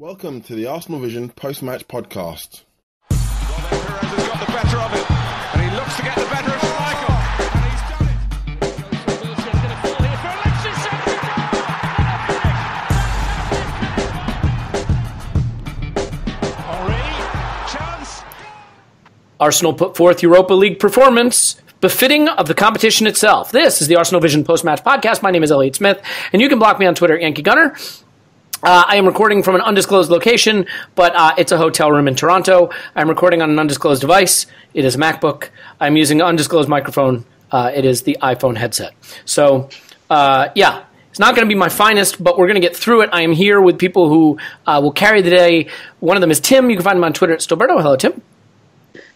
Welcome to the Arsenal Vision post-match podcast. Well, then Perez has got the better of it, and he looks to get the better of Schmeichel, and he's done it. Willis is going to fall here for Alexis Henry, chance. Arsenal put forth Europa League performance befitting of the competition itself. This is the Arsenal Vision post-match podcast. My name is Elliot Smith, and you can block me on Twitter at Yankee Gunner. I am recording from an undisclosed location, but it's a hotel room in Toronto. I'm recording on an undisclosed device. It is a MacBook. I'm using an undisclosed microphone. It is the iPhone headset. So, it's not going to be my finest, but we're going to get through it. I am here with people who will carry the day. One of them is Tim. You can find him on Twitter at Stilberto. Hello, Tim.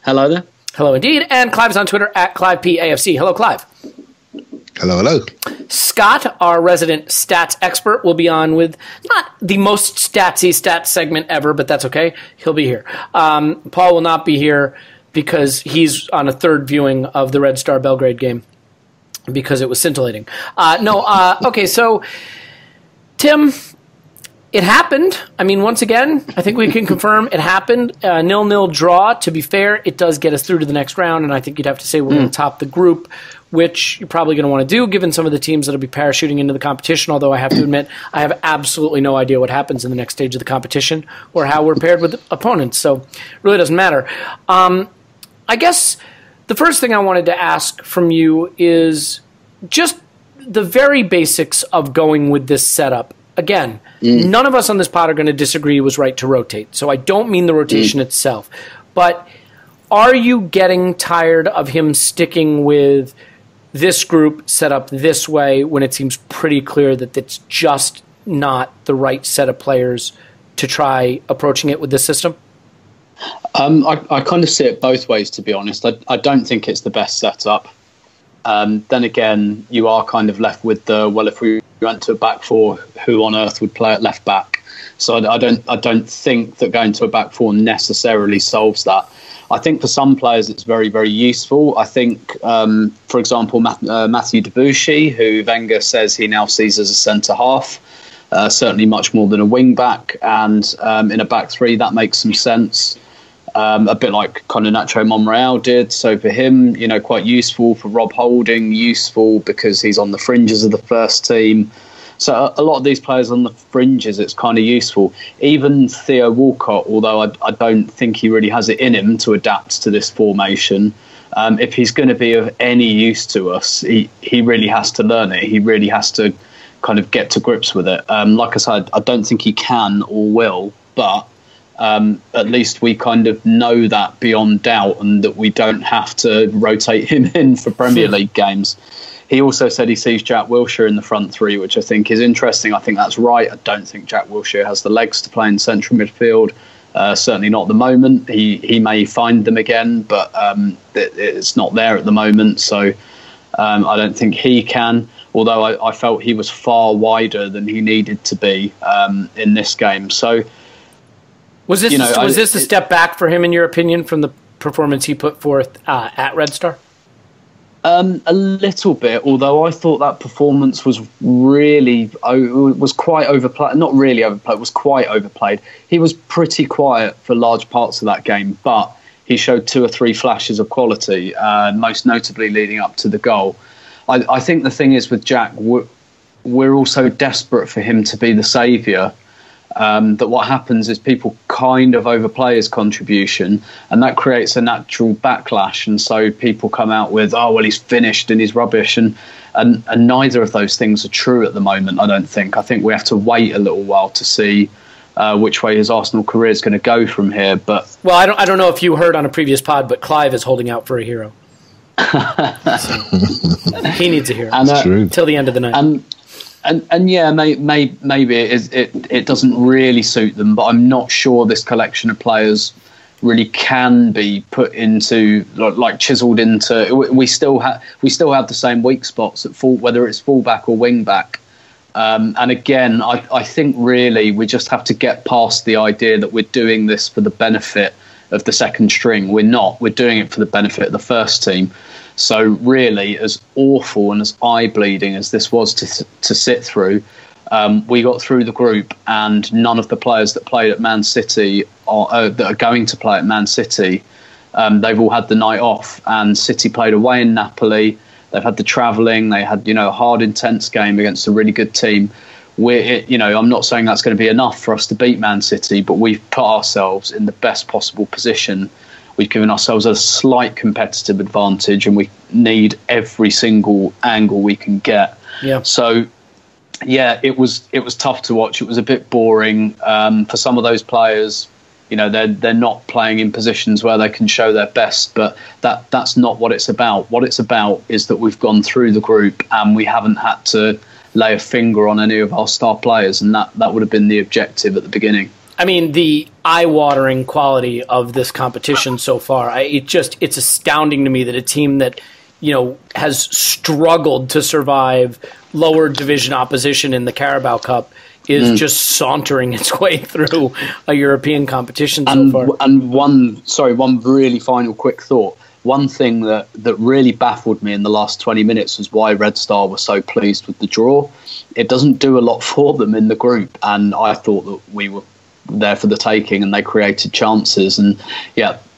Hello there. Hello, indeed. And Clive is on Twitter at ClivePAFC. Hello, Clive. Hello, hello. Scott, our resident stats expert, will be on with not the most statsy stats segment ever, but that's okay. He'll be here. Paul will not be here because he's on a third viewing of the Red Star Belgrade game because it was scintillating. Okay, so Tim, it happened. I mean, once again, I think we can confirm it happened. 0-0 draw. To be fair, it does get us through to the next round, and I think you'd have to say we're going to top the group, which you're probably going to want to do given some of the teams that will be parachuting into the competition, although I have to admit I have absolutely no idea what happens in the next stage of the competition or how we're paired with opponents, so it really doesn't matter. I guess the first thing I wanted to ask from you is just the very basics of going with this setup. Again, none of us on this pod are going to disagree it was right to rotate, so I don't mean the rotation itself, but are you getting tired of him sticking with this group set up this way when it seems pretty clear that it's just not the right set of players to try approaching it with this system? I kind of see it both ways, to be honest. I don't think it's the best setup. Then again, you are kind of left with if we went to a back four, who on earth would play at left back? So I don't think that going to a back four necessarily solves that. I think for some players it's very, very useful. I think, for example, Matthew Debussy, who Wenger says he now sees as a centre-half, certainly much more than a wing-back, and in a back three that makes some sense. A bit like kind of Nacho Monreal did. So for him, quite useful. For Rob Holding, useful because he's on the fringes of the first team. So a lot of these players on the fringes, it's kind of useful. Even Theo Walcott, although I don't think he really has it in him to adapt to this formation, if he's going to be of any use to us, he really has to learn it. He really has to kind of get to grips with it. Like I said, I don't think he can or will, but at least we kind of know that beyond doubt and that we don't have to rotate him in for Premier League games. He also said he sees Jack Wilshere in the front three, which I think is interesting. I think that's right. I don't think Jack Wilshere has the legs to play in central midfield. Certainly not at the moment. He may find them again, but it's not there at the moment. So I don't think he can. Although I felt he was far wider than he needed to be in this game. So was this a step back for him, in your opinion, from the performance he put forth at Red Star? A little bit, although I thought that performance was quite overplayed. Not really overplayed, was quite overplayed. He was pretty quiet for large parts of that game, but he showed 2 or 3 flashes of quality, most notably leading up to the goal. I think the thing is with Jack, we're also desperate for him to be the saviour. That what happens is people kind of overplay his contribution, and that creates a natural backlash. And so people come out with, "Oh, well, he's finished and he's rubbish," and neither of those things are true at the moment. I don't think. I think we have to wait a little while to see which way his Arsenal career is going to go from here. But well, I don't know if you heard on a previous pod, but Clive is holding out for a hero. So, he needs a hero till the end of the night. And yeah, maybe it doesn't really suit them, but I'm not sure this collection of players really can be put into, like chiseled into. We still have the same weak spots at whether it's fullback or wing back. And again, I think really we just have to get past the idea that we're doing this for the benefit of the second string. We're not. We're doing it for the benefit of the first team. So really, as awful and as eye-bleeding as this was to sit through, We got through the group, and none of the players that played at Man City that are going to play at Man City, they've all had the night off. And City played away in Napoli. They've had the travelling. They had, a hard, intense game against a really good team. I'm not saying that's going to be enough for us to beat Man City, but we've put ourselves in the best possible position. We've given ourselves a slight competitive advantage, and we need every single angle we can get. Yeah. So, yeah, it was tough to watch. It was a bit boring for some of those players. They're not playing in positions where they can show their best, but that's not what it's about. What it's about is that we've gone through the group and we haven't had to lay a finger on any of our star players, and that would have been the objective at the beginning. I mean, the eye-watering quality of this competition so far, it's astounding to me that a team that, has struggled to survive lower division opposition in the Carabao Cup is just sauntering its way through a European competition so far. And one really final quick thought. One thing that really baffled me in the last 20 minutes was why Red Star were so pleased with the draw. It doesn't do a lot for them in the group, and I thought that we were there for the taking and they created chances. And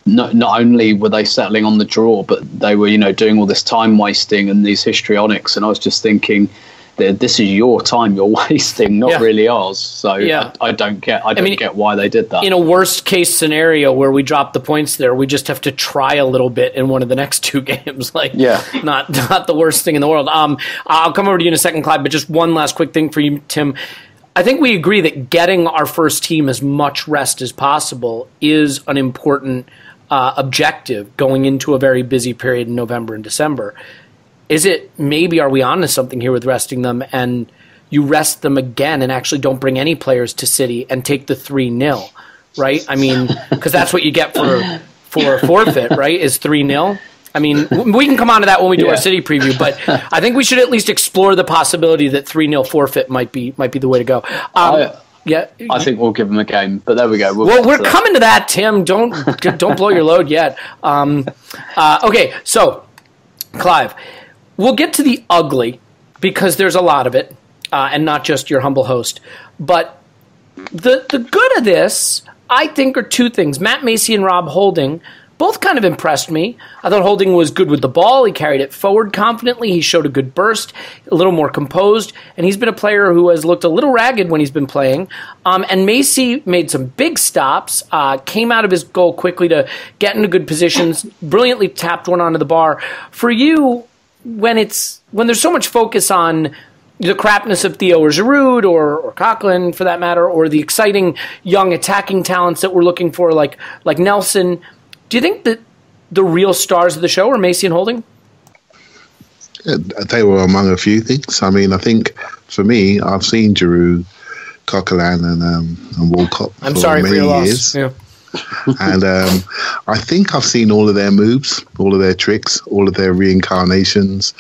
not only were they settling on the draw, but they were doing all this time wasting and these histrionics, and I was just thinking, this is your time you're wasting, not really ours. So I don't get why they did that. In a worst case scenario where we drop the points there, we just have to try a little bit in one of the next two games. Not the worst thing in the world. I'll come over to you in a second, Clive, but just one last quick thing for you, Tim. I think we agree that getting our first team as much rest as possible is an important objective going into a very busy period in November and December. Are we on to something here with resting them, and you rest them again and actually don't bring any players to City and take the 3-0, right? I mean, because that's what you get for a forfeit, right, is 3-0. I mean, we can come on to that when we do our City preview, but I think we should at least explore the possibility that 3-0 forfeit might be the way to go. I think we'll give them a game, but there we go. We're coming to that, Tim. Don't blow your load yet. Okay, so, Clive, we'll get to the ugly because there's a lot of it, and not just your humble host. But the good of this, I think, are two things. Matt Macey and Rob Holding both kind of impressed me. I thought Holding was good with the ball. He carried it forward confidently. He showed a good burst, a little more composed, and he's been a player who has looked a little ragged when he's been playing. And Macey made some big stops, came out of his goal quickly to get into good positions, brilliantly tapped one onto the bar. For you, when there's so much focus on the crapness of Theo or Giroud or Coquelin, for that matter, or the exciting young attacking talents that we're looking for, like Nelson, do you think that the real stars of the show are Macey and Holding? They were among a few things. I mean, I think for me, I've seen Giroud, Coquelin, and Walcott I'm sorry for your loss. Yeah. And I think I've seen all of their moves, all of their tricks, all of their reincarnations.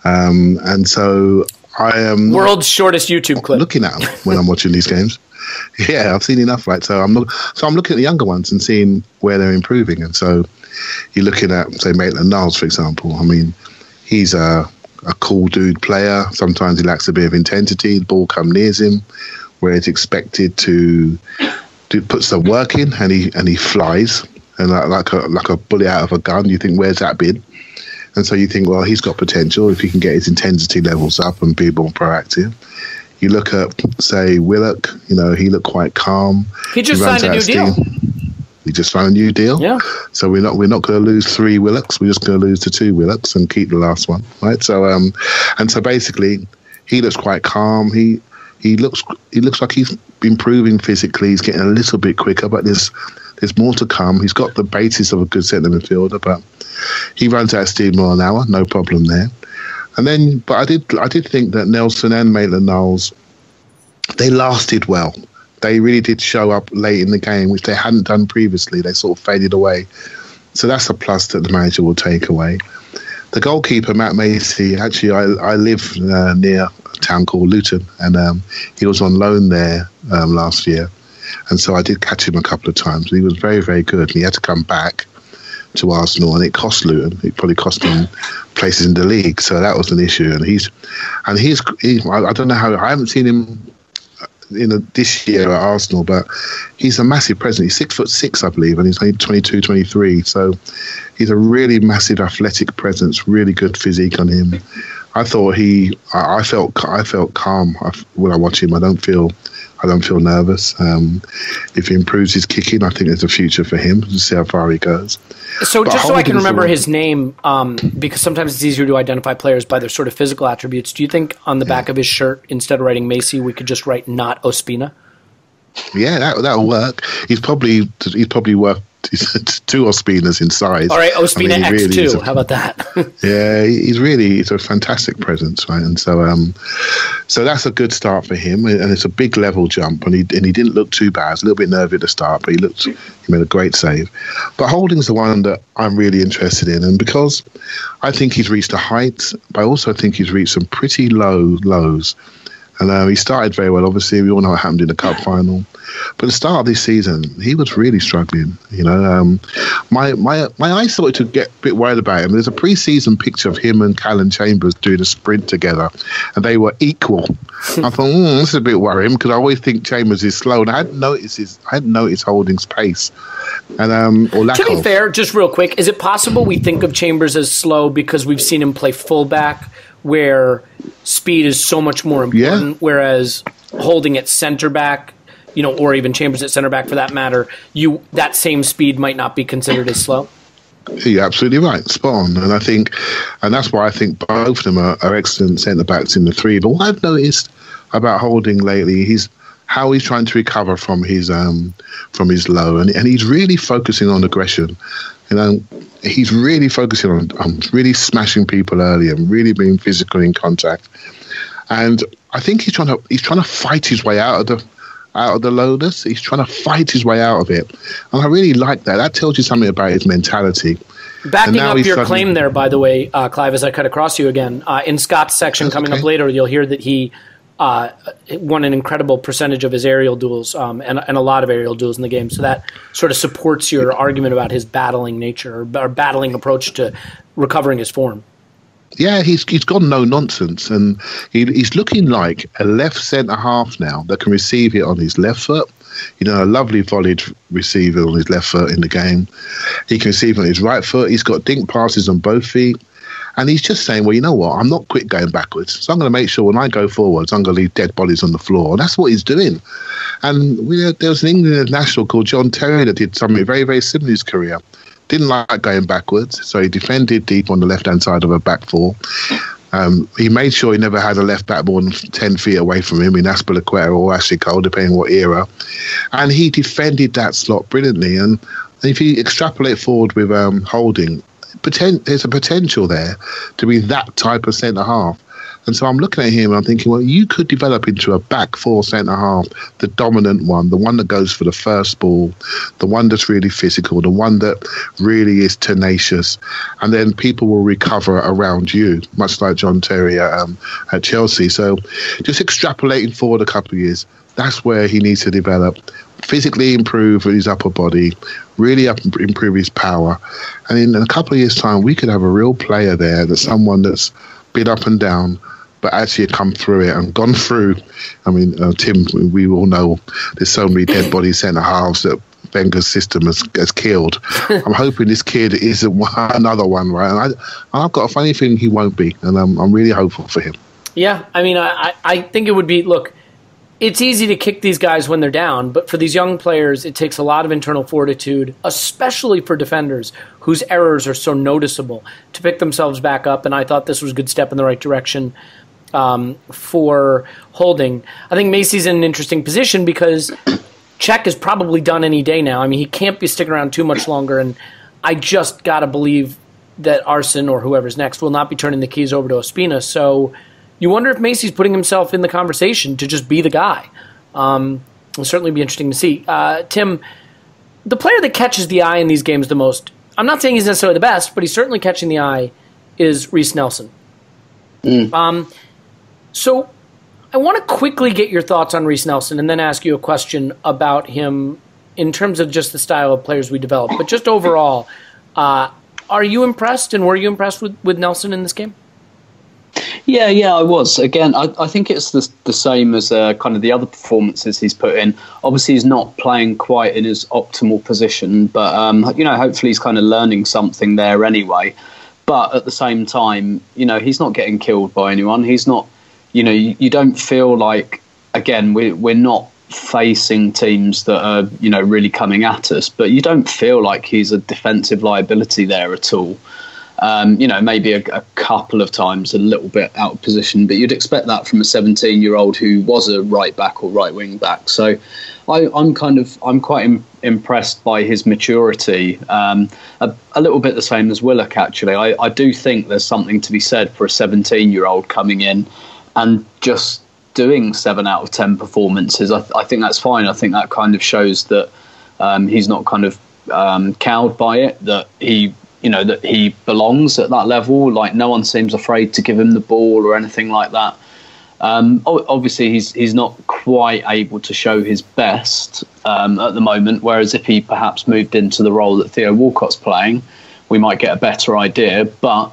And so I am world's shortest YouTube clip looking at them when I'm watching these games. Yeah, I've seen enough, right? So I'm looking at the younger ones and seeing where they're improving. And so you're looking at, say, Maitland-Niles, for example. I mean, he's a cool dude player. Sometimes he lacks a bit of intensity. The ball comes near him, where it's expected to put some work in, and he flies, and like a bullet out of a gun. You think, where's that been? And so you think, well, he's got potential if he can get his intensity levels up and be more proactive. You look at, say, Willock. He looked quite calm. He just signed a new deal. He just signed a new deal. Yeah. So we're not going to lose 3 Willocks. We're just going to lose the 2 Willocks and keep the last one, right? So and so basically, he looks quite calm. He looks like he's improving physically. He's getting a little bit quicker, but there's more to come. He's got the basis of a good centre midfielder, but he runs at a steam mile an hour, no problem there. And then, but I did think that Nelson and Maitland-Niles, they lasted well. They really did show up late in the game, which they hadn't done previously. They sort of faded away. So that's a plus that the manager will take away. The goalkeeper, Matt Macey, actually, I live near a town called Luton, and he was on loan there last year. And so I did catch him a couple of times. He was very, very good. And he had to come back to Arsenal, and it cost Luton. It probably cost him places in the league. So that was an issue. And I don't know how, I haven't seen him this year at Arsenal, but he's a massive presence. He's 6'6", I believe, and he's only 22, 23. So he's a really massive athletic presence, really good physique on him. I thought I felt calm when I watch him. I don't feel nervous. If he improves his kicking, I think there's a future for him. We'll see how far he goes. So just so I can remember his name, because sometimes it's easier to identify players by their sort of physical attributes. Do you think on the back of his shirt, instead of writing Macy, we could just write not Ospina? Yeah, that'll work. He's probably worth 2 Ospinas in size. All right, Ospina X2. How about that? Yeah, he's a fantastic presence, right? And so that's a good start for him, and it's a big level jump, and he didn't look too bad. I was a little bit nervy at the start, but he made a great save. But Holding's the one that I'm really interested in, and because I think he's reached a height, but I also think he's reached some pretty low lows. And he started very well. Obviously, we all know what happened in the cup final. But at the start of this season, he was really struggling. My eyes started to get a bit worried about him. There's a pre-season picture of him and Callan Chambers doing a sprint together, and they were equal. I thought, this is a bit worrying, because I always think Chambers is slow, and I hadn't noticed Holding's pace. And or lack to be of. fair, just real quick, is it possible we think of Chambers as slow because we've seen him play fullback, where speed is so much more important, whereas Holding at center back, or even Chambers at center back for that matter, that same speed might not be considered as slow? You're absolutely right, spot on. And that's why I think both of them are excellent centre backs in the 3. But what I've noticed about Holding lately, how he's trying to recover from his low, and he's really focusing on aggression. He's really focusing on really smashing people early and really being physical in contact. And I think he's trying to fight his way out of the lowness. He's trying to fight his way out of it, and I really like that. That tells you something about his mentality. Backing up your claim there, by the way, Clive, as I cut across you again, in Scott's section coming up later, you'll hear that he won an incredible percentage of his aerial duels and a lot of aerial duels in the game. So that sort of supports your argument about his battling nature or battling approach to recovering his form. Yeah, he's gone no nonsense, and he's looking like a left centre half now that can receive it on his left foot. A lovely volleyed receiver on his left foot in the game. He can receive on his right foot. He's got dink passes on both feet. And he's just saying, well, you know what? I'm not quick going backwards. So I'm going to make sure when I go forwards, I'm going to leave dead bodies on the floor. And that's what he's doing. And there was an England national called John Terry that did something very, very similar in his career. Didn't like going backwards. So he defended deep on the left-hand side of a back 4. He made sure he never had a left back more than 10 feet away from him in Aspilicueta or Ashley Cole, depending what era. And he defended that slot brilliantly. And if you extrapolate forward with Holding, there's a potential there to be that type of centre half. And so I'm looking at him and I'm thinking, well, you could develop into a back 4 centre half, the dominant one, the one that goes for the first ball, the one that's really physical, the one that really is tenacious, and then people will recover around you, much like John Terry at Chelsea. So just extrapolating forward a couple of years, that's where he needs to develop, physically improve his upper body, really improve his power. And in a couple of years' time, we could have a real player there, that's someone that's been up and down, but actually come through it and gone through. I mean, Tim, we all know there's so many dead body centre halves that Wenger's system has killed. I'm hoping this kid isn't another one, right? And I've got a funny feeling he won't be, and I'm really hopeful for him. Yeah, I mean, I think it would be, look, it's easy to kick these guys when they're down, but for these young players, it takes a lot of internal fortitude, especially for defenders whose errors are so noticeable, to pick themselves back up. And I thought this was a good step in the right direction for Holding. I think Macy's in an interesting position because Czech is probably done any day now. I mean, he can't be sticking around too much longer, and I just got to believe that Arsene or whoever's next will not be turning the keys over to Ospina. So you wonder if Macy's putting himself in the conversation to just be the guy. It'll certainly be interesting to see. Tim, the player that catches the eye in these games the most, I'm not saying he's necessarily the best, but he's certainly catching the eye, is Rhys Nelson. So I want to quickly get your thoughts on Rhys Nelson and then ask you a question about him in terms of just the style of players we develop. But just overall, Are you impressed, and were you impressed with Nelson in this game? Yeah, I was. Again, I think it's the same as kind of the other performances he's put in. Obviously, he's not playing quite in his optimal position, but hopefully he's kind of learning something there anyway. But at the same time, he's not getting killed by anyone. He's not, you don't feel like, again, we're not facing teams that are, really coming at us, but you don't feel like he's a defensive liability there at all. Maybe a couple of times a little bit out of position, but you'd expect that from a 17-year-old who was a right back or right wing back. So I'm quite impressed by his maturity. A little bit the same as Willock, actually. I do think there's something to be said for a 17-year-old coming in and just doing 7 out of 10 performances. I think that's fine. I think that kind of shows that he's not kind of cowed by it, that he belongs at that level. Like, no one seems afraid to give him the ball or anything like that. Obviously, he's not quite able to show his best at the moment, whereas if he perhaps moved into the role that Theo Walcott's playing, we might get a better idea. But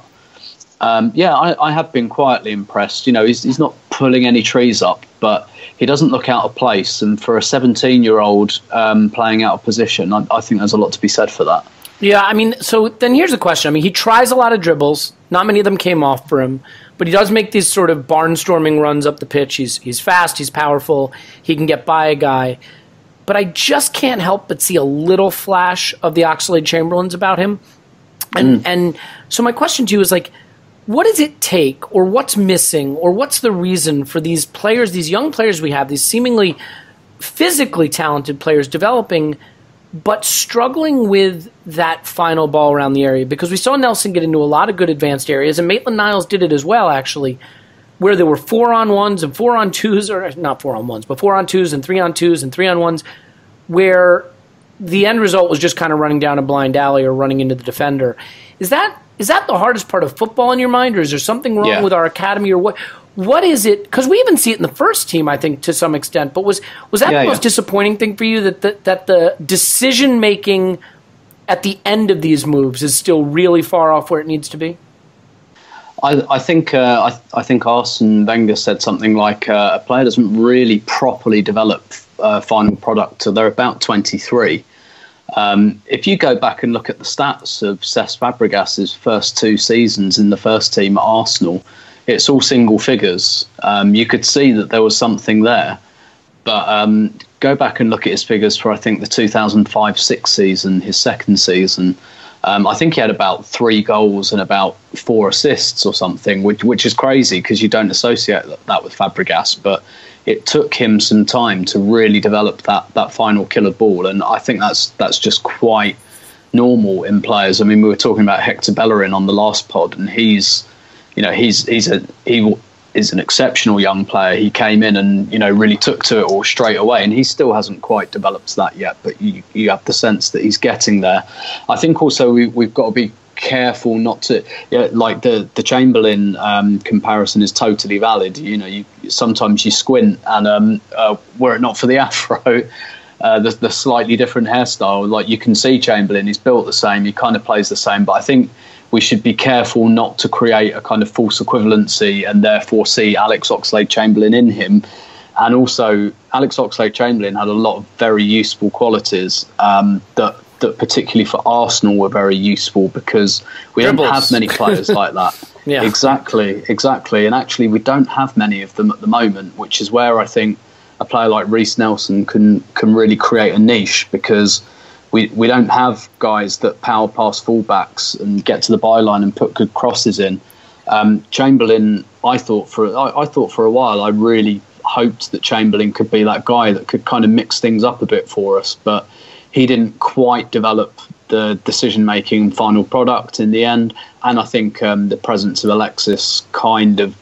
I have been quietly impressed. He's not pulling any trees up, but he doesn't look out of place. And for a 17-year-old playing out of position, I think there's a lot to be said for that. Yeah, I mean, so then here's the question. I mean, he tries a lot of dribbles. Not many of them came off for him, but he does make these sort of barnstorming runs up the pitch. He's fast, he's powerful, he can get by a guy. But I just can't help but see a little flash of the Oxlade-Chamberlains about him. And so my question to you is, like, what does it take, or what's missing, or what's the reason for these players, these young players we have, these seemingly physically talented players developing, but struggling with that final ball around the area? Because we saw Nelson get into a lot of good advanced areas, and Maitland-Niles did it as well, actually, where there were 4-on-1s and 4-on-2s, or not 4-on-1s, but 4-on-2s and 3-on-2s and 3-on-1s, where the end result was just kind of running down a blind alley or running into the defender. Is that the hardest part of football in your mind, or is there something wrong with our academy, or what? What is it? Because we even see it in the first team, I think, to some extent. But was that the most disappointing thing for you, that the decision making at the end of these moves is still really far off where it needs to be? I think Arsene Wenger said something like a player doesn't really properly develop final product till they're about 23. If you go back and look at the stats of Cesc Fabregas's first 2 seasons in the first team at Arsenal, it's all single figures. You could see that there was something there. But go back and look at his figures for, I think, the 2005-06 season, his second season. I think he had about 3 goals and about 4 assists or something, which is crazy because you don't associate that with Fabregas. But it took him some time to really develop that final killer ball. And I think that's just quite normal in players. I mean, we were talking about Hector Bellerin on the last pod, and he is an exceptional young player. He came in and really took to it all straight away, and he still hasn't quite developed that yet. But you have the sense that he's getting there. I think also we've got to be careful not to like the Chamberlain comparison is totally valid. Sometimes you squint, and were it not for the afro, the slightly different hairstyle, like you can see Chamberlain, he's built the same, he kind of plays the same, but I think we should be careful not to create a kind of false equivalency and therefore see Alex Oxlade-Chamberlain in him. And also, Alex Oxlade-Chamberlain had a lot of very useful qualities that particularly for Arsenal were very useful, because we don't have many players like that. Yeah. Exactly. And actually, we don't have many of them at the moment, which is where I think a player like Rhys Nelson can really create a niche, because we don't have guys that power past fullbacks and get to the byline and put good crosses in. Chamberlain, I thought for a while, I really hoped that Chamberlain could be that guy that could kind of mix things up a bit for us, but he didn't quite develop the decision-making and final product in the end. And I think the presence of Alexis kind of,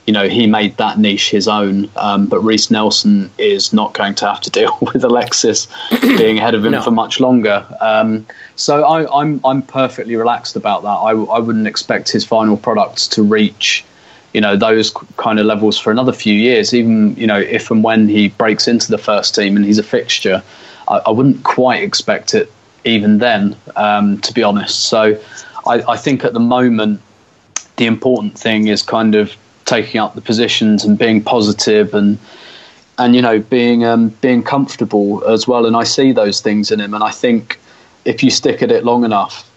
he made that niche his own. But Rhys Nelson is not going to have to deal with Alexis being ahead of him for much longer. So I'm perfectly relaxed about that. I wouldn't expect his final product to reach, those kind of levels for another few years. Even, if and when he breaks into the first team and he's a fixture, I wouldn't quite expect it even then, to be honest. So I think at the moment, the important thing is kind of taking up the positions and being positive and being comfortable as well. And I see those things in him. And I think if you stick at it long enough,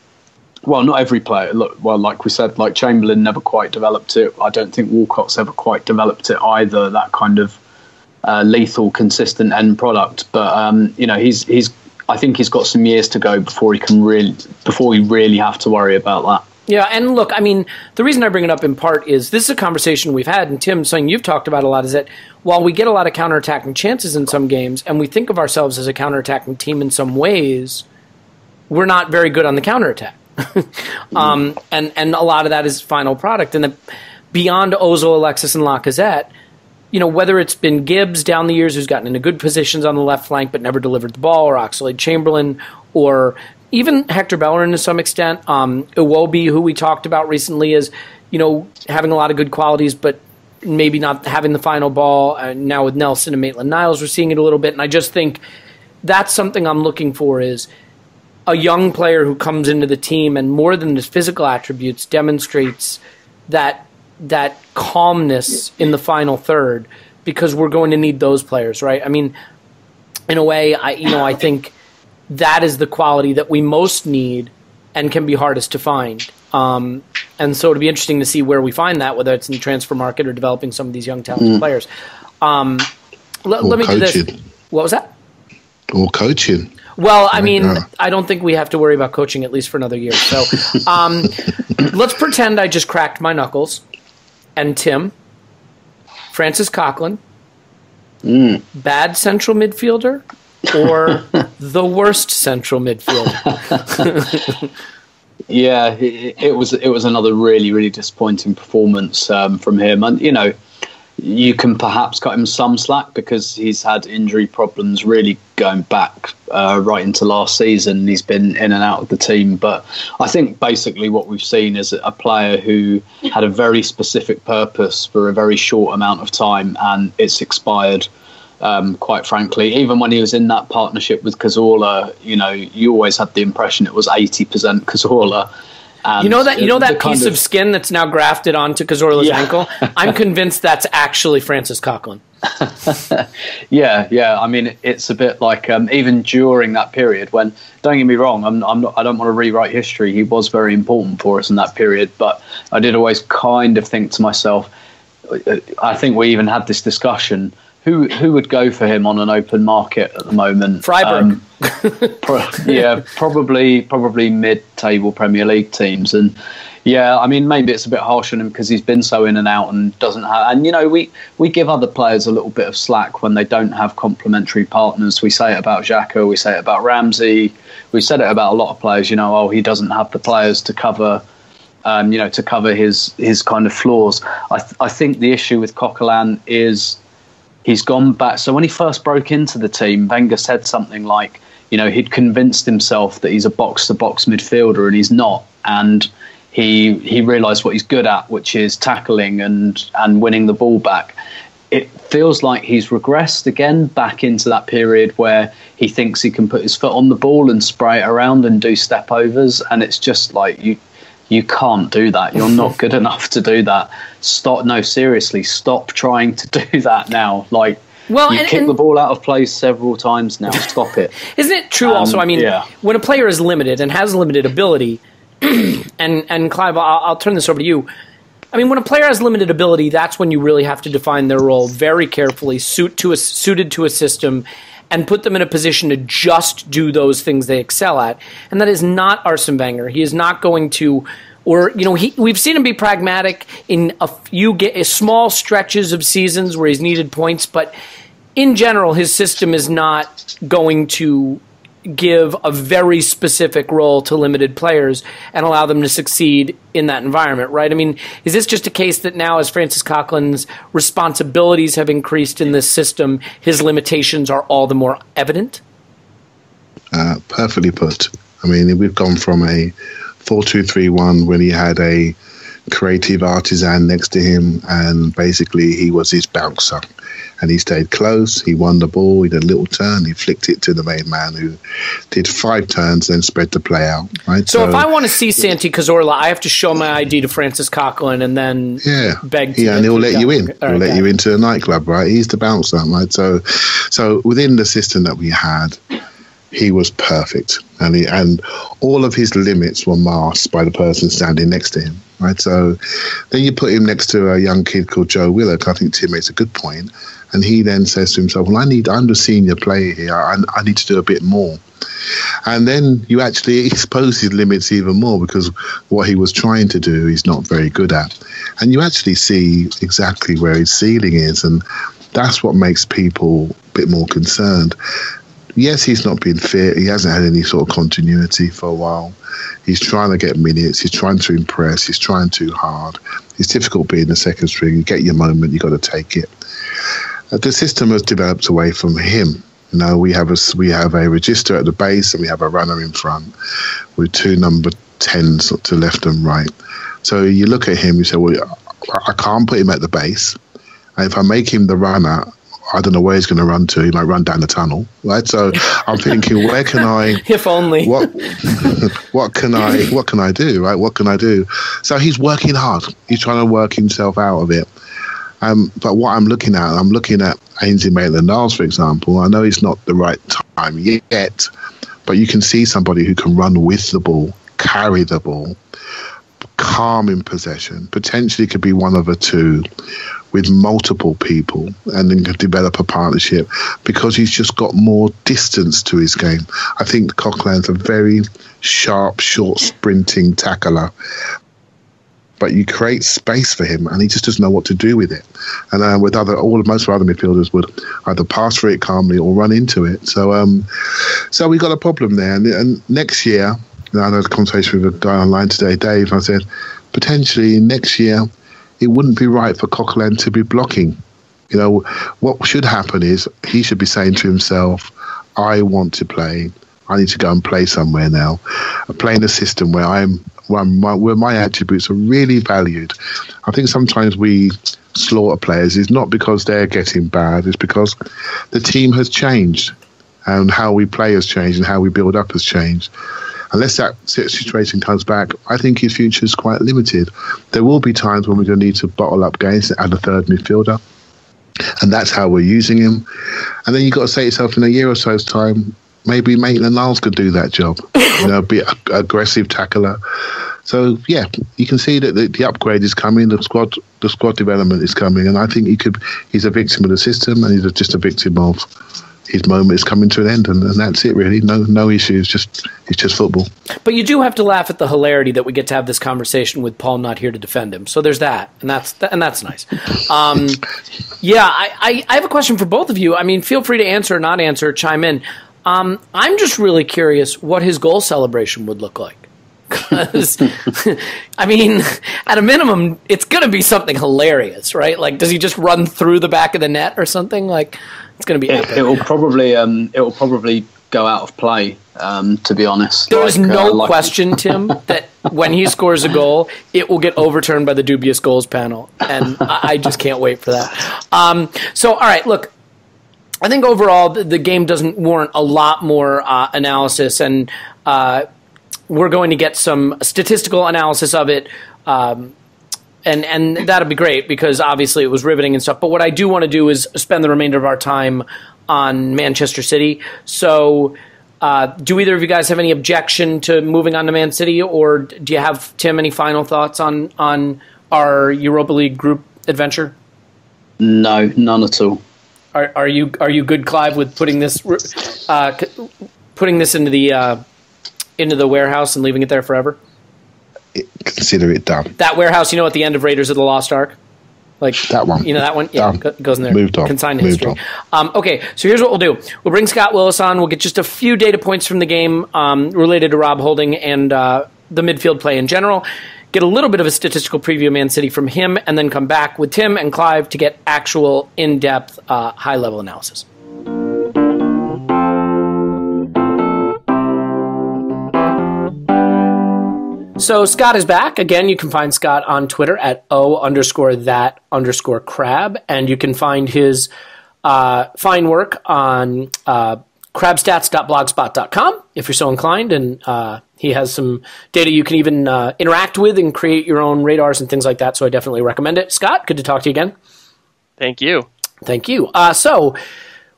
well, not every player. Look, well, like we said, like Chamberlain never quite developed it. I don't think Walcott's ever quite developed it either. That kind of lethal, consistent end product. But he's. I think he's got some years to go before we really have to worry about that. Yeah, and look, I mean, the reason I bring it up in part is this is a conversation we've had, and Tim, something you've talked about a lot, is that while we get a lot of counterattacking chances in some games, and we think of ourselves as a counterattacking team in some ways, we're not very good on the counterattack. And a lot of that is final product. And beyond Ozil, Alexis, and Lacazette, whether it's been Gibbs down the years who's gotten into good positions on the left flank but never delivered the ball, or Oxlade-Chamberlain, or even Hector Bellerin to some extent, Iwobi, who we talked about recently, is having a lot of good qualities, but maybe not having the final ball. Now with Nelson and Maitland-Niles, we're seeing it a little bit, and I just think that's something I'm looking for, is a young player who comes into the team and more than his physical attributes demonstrates that calmness in the final third, because we're going to need those players, right? I mean, in a way, I think that is the quality that we most need and can be hardest to find. And so it'll be interesting to see where we find that, whether it's in the transfer market or developing some of these young talented players. Let me do this. What was that? Or coaching. Well, I mean, I don't think we have to worry about coaching at least for another year. So let's pretend I just cracked my knuckles. And Tim, Francis Coquelin, bad central midfielder or the worst central midfielder? Yeah, it was another really, really disappointing performance from him. And, you can perhaps cut him some slack because he's had injury problems really going back right into last season. He's been in and out of the team. But I think basically what we've seen is a player who had a very specific purpose for a very short amount of time, and it's expired, quite frankly. Even when he was in that partnership with Cazorla, you always had the impression it was 80% Cazorla. You know that piece of skin that's now grafted onto Cazorla's ankle? I'm convinced that's actually Francis Coquelin. Yeah. I mean, it's a bit like even during that period when, don't get me wrong, I don't want to rewrite history. He was very important for us in that period, but I did always kind of think to myself, I think we even had this discussion, who would go for him on an open market at the moment? Freiburg. Probably mid-table Premier League teams. And yeah, I mean, maybe it's a bit harsh on him because he's been so in and out and doesn't have. And we give other players a little bit of slack when they don't have complementary partners. We say it about Xhaka, we say it about Ramsey, we said it about a lot of players. He doesn't have the players to cover. To cover his kind of flaws. I think the issue with Coquelin is he's gone back. So when he first broke into the team, Wenger said something like, he'd convinced himself that he's a box-to-box midfielder, and he's not. And he realised what he's good at, which is tackling and winning the ball back. It feels like he's regressed again back into that period where he thinks he can put his foot on the ball and spray it around and do step-overs. And it's just like, you can't do that. You're not good enough to do that. Seriously, stop trying to do that now. You kick the ball out of place several times now. Stop it. Isn't it true also? I mean, when a player is limited and has limited ability, and Clive, I'll turn this over to you. I mean, when a player has limited ability, that's when you really have to define their role very carefully, suited to a system, and put them in a position to just do those things they excel at. And that is not Arsene Wenger. He is not going to, we've seen him be pragmatic in small stretches of seasons where he's needed points, but in general, his system is not going to give a very specific role to limited players and allow them to succeed in that environment, right? I mean, is this just a case that now as Francis Coquelin's responsibilities have increased in this system, his limitations are all the more evident? Perfectly put. I mean, we've gone from a 4-2-3-1 when he had a creative artisan next to him, and basically he was his bouncer. And he stayed close. He won the ball. He did a little turn. He flicked it to the main man, who did 5 turns, then spread the play out. Right. So if I want to see Santi Cazorla, I have to show my ID to Francis Coquelin and then beg. And he'll let you in. He'll let you into the nightclub. Right. He's the bouncer. Right. So within the system that we had, he was perfect, and all of his limits were masked by the person standing next to him. Right. So then you put him next to a young kid called Joe Willock. I think Tim makes a good point. And he then says to himself, well, I'm the senior player here. I need to do a bit more. And then you actually expose his limits even more, because what he was trying to do he's not very good at. And you actually see exactly where his ceiling is. And that's what makes people a bit more concerned. Yes, he's not been fit. He hasn't had any sort of continuity for a while. He's trying to get minutes. He's trying to impress. He's trying too hard. It's difficult being the second string. You get your moment, you got to take it. The system has developed away from him. You know, we have a register at the base, and we have a runner in front with 2 number 10s to left and right. So you look at him, you say, well, I can't put him at the base. And if I make him the runner, I don't know where he's going to run to. He might run down the tunnel, right? So I'm thinking, where can I? If only. What can I do, right? What can I do? So he's working hard. He's trying to work himself out of it. But what I'm looking at Ainsley Maitland-Niles, for example. I know it's not the right time yet, but you can see somebody who can run with the ball, carry the ball, calm in possession, potentially could be one of the two with multiple people, and then could develop a partnership, because he's just got more distance to his game. I think Coquelin's a very sharp, short, sprinting tackler. But you create space for him, and he just doesn't know what to do with it. And most of our other midfielders would either pass for it calmly or run into it. So we got a problem there. And next year, I had a conversation with a guy online today, Dave. I said, potentially next year, it wouldn't be right for Coquelin to be blocking. You know, what should happen is he should be saying to himself, I want to play. I need to go and play somewhere now. Play in a system where where my attributes are really valued. I think sometimes we slaughter players is not because they're getting bad, it's because the team has changed, and how we play has changed, and how we build up has changed. Unless that situation comes back, I think his future is quite limited. There will be times when we're going to need to bottle up games and add a third midfielder, and that's how we're using him. And then you've got to say to yourself, in a year or so's time, maybe Maitland-Niles could do that job, be an aggressive tackler. So, yeah, you can see that the upgrade is coming, the squad development is coming, and I think he's a victim of the system, and he's just a victim of his moment is coming to an end, and that's it, really. No issues, it's just football. But you do have to laugh at the hilarity that we get to have this conversation with Paul not here to defend him. So there's that, and that's nice. I have a question for both of you. I mean, feel free to answer or not answer, chime in. I'm just really curious what his goal celebration would look like. Because, I mean, at a minimum, it's going to be something hilarious, right? Like, does he just run through the back of the net or something? Like, it's going to be epic. It will probably go out of play, to be honest. There's no question, Tim, that when he scores a goal, it will get overturned by the dubious goals panel. And I just can't wait for that. So, all right, look. I think overall the game doesn't warrant a lot more analysis, and we're going to get some statistical analysis of it, and that'll be great because obviously it was riveting and stuff. But what I do want to do is spend the remainder of our time on Manchester City. So do either of you guys have any objection to moving on to Man City, or do you have, Tim, any final thoughts on our Europa League group adventure? No, none at all. Are you good, Clive, with putting this into the warehouse and leaving it there forever? Consider it done. That warehouse, at the end of Raiders of the Lost Ark, like that one. That one, yeah, goes in there. Moved on. Consigned history. Okay, so here's what we'll do. We'll bring Scott Willis on. We'll get just a few data points from the game related to Rob Holding and the midfield play in general. Get a little bit of a statistical preview of Man City from him, and then come back with Tim and Clive to get actual in-depth, high-level analysis. So Scott is back. Again, you can find Scott on Twitter at O_that_crab. And you can find his fine work on crabstats.blogspot.com if you're so inclined. And he has some data you can even interact with and create your own radars and things like that. So I definitely recommend it. Scott, good to talk to you again. Thank you. Thank you. So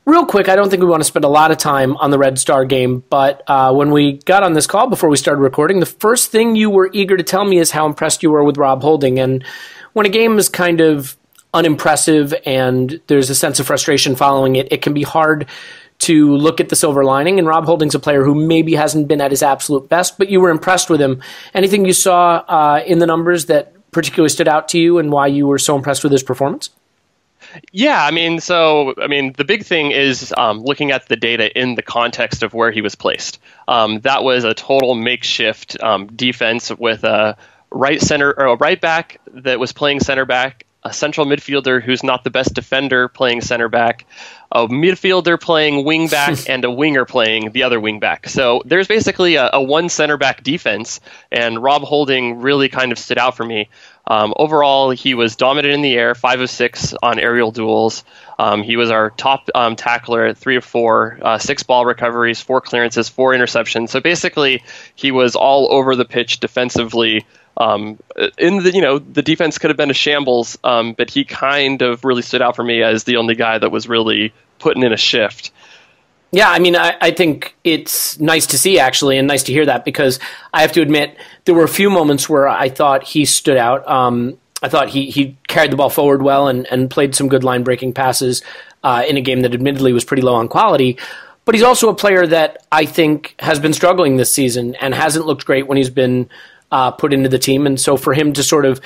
real quick, I don't think we want to spend a lot of time on the Red Star game, but when we got on this call before we started recording, the first thing you were eager to tell me is how impressed you were with Rob Holding. And when a game is kind of unimpressive and there's a sense of frustration following it, it can be hard to look at the silver lining. And Rob Holding's a player who maybe hasn't been at his absolute best, but you were impressed with him. Anything you saw in the numbers that particularly stood out to you and why you were so impressed with his performance? Yeah, the big thing is looking at the data in the context of where he was placed. That was a total makeshift defense with a right back that was playing center back, a central midfielder who's not the best defender playing center back, a midfielder playing wing back, and a winger playing the other wing back. So there's basically a one center back defense, and Rob Holding really kind of stood out for me. Overall, he was dominant in the air, 5 of 6 on aerial duels. He was our top tackler at 3 of 4, 6 ball recoveries, 4 clearances, 4 interceptions. So basically, he was all over the pitch defensively. The defense could have been a shambles, but he kind of really stood out for me as the only guy that was really putting in a shift. Yeah, I think it's nice to see, actually, and nice to hear that, because I have to admit there were a few moments where I thought he stood out. I thought he carried the ball forward well and played some good line-breaking passes in a game that admittedly was pretty low on quality. But he's also a player that I think has been struggling this season and hasn't looked great when he's been put into the team. And so for him to sort of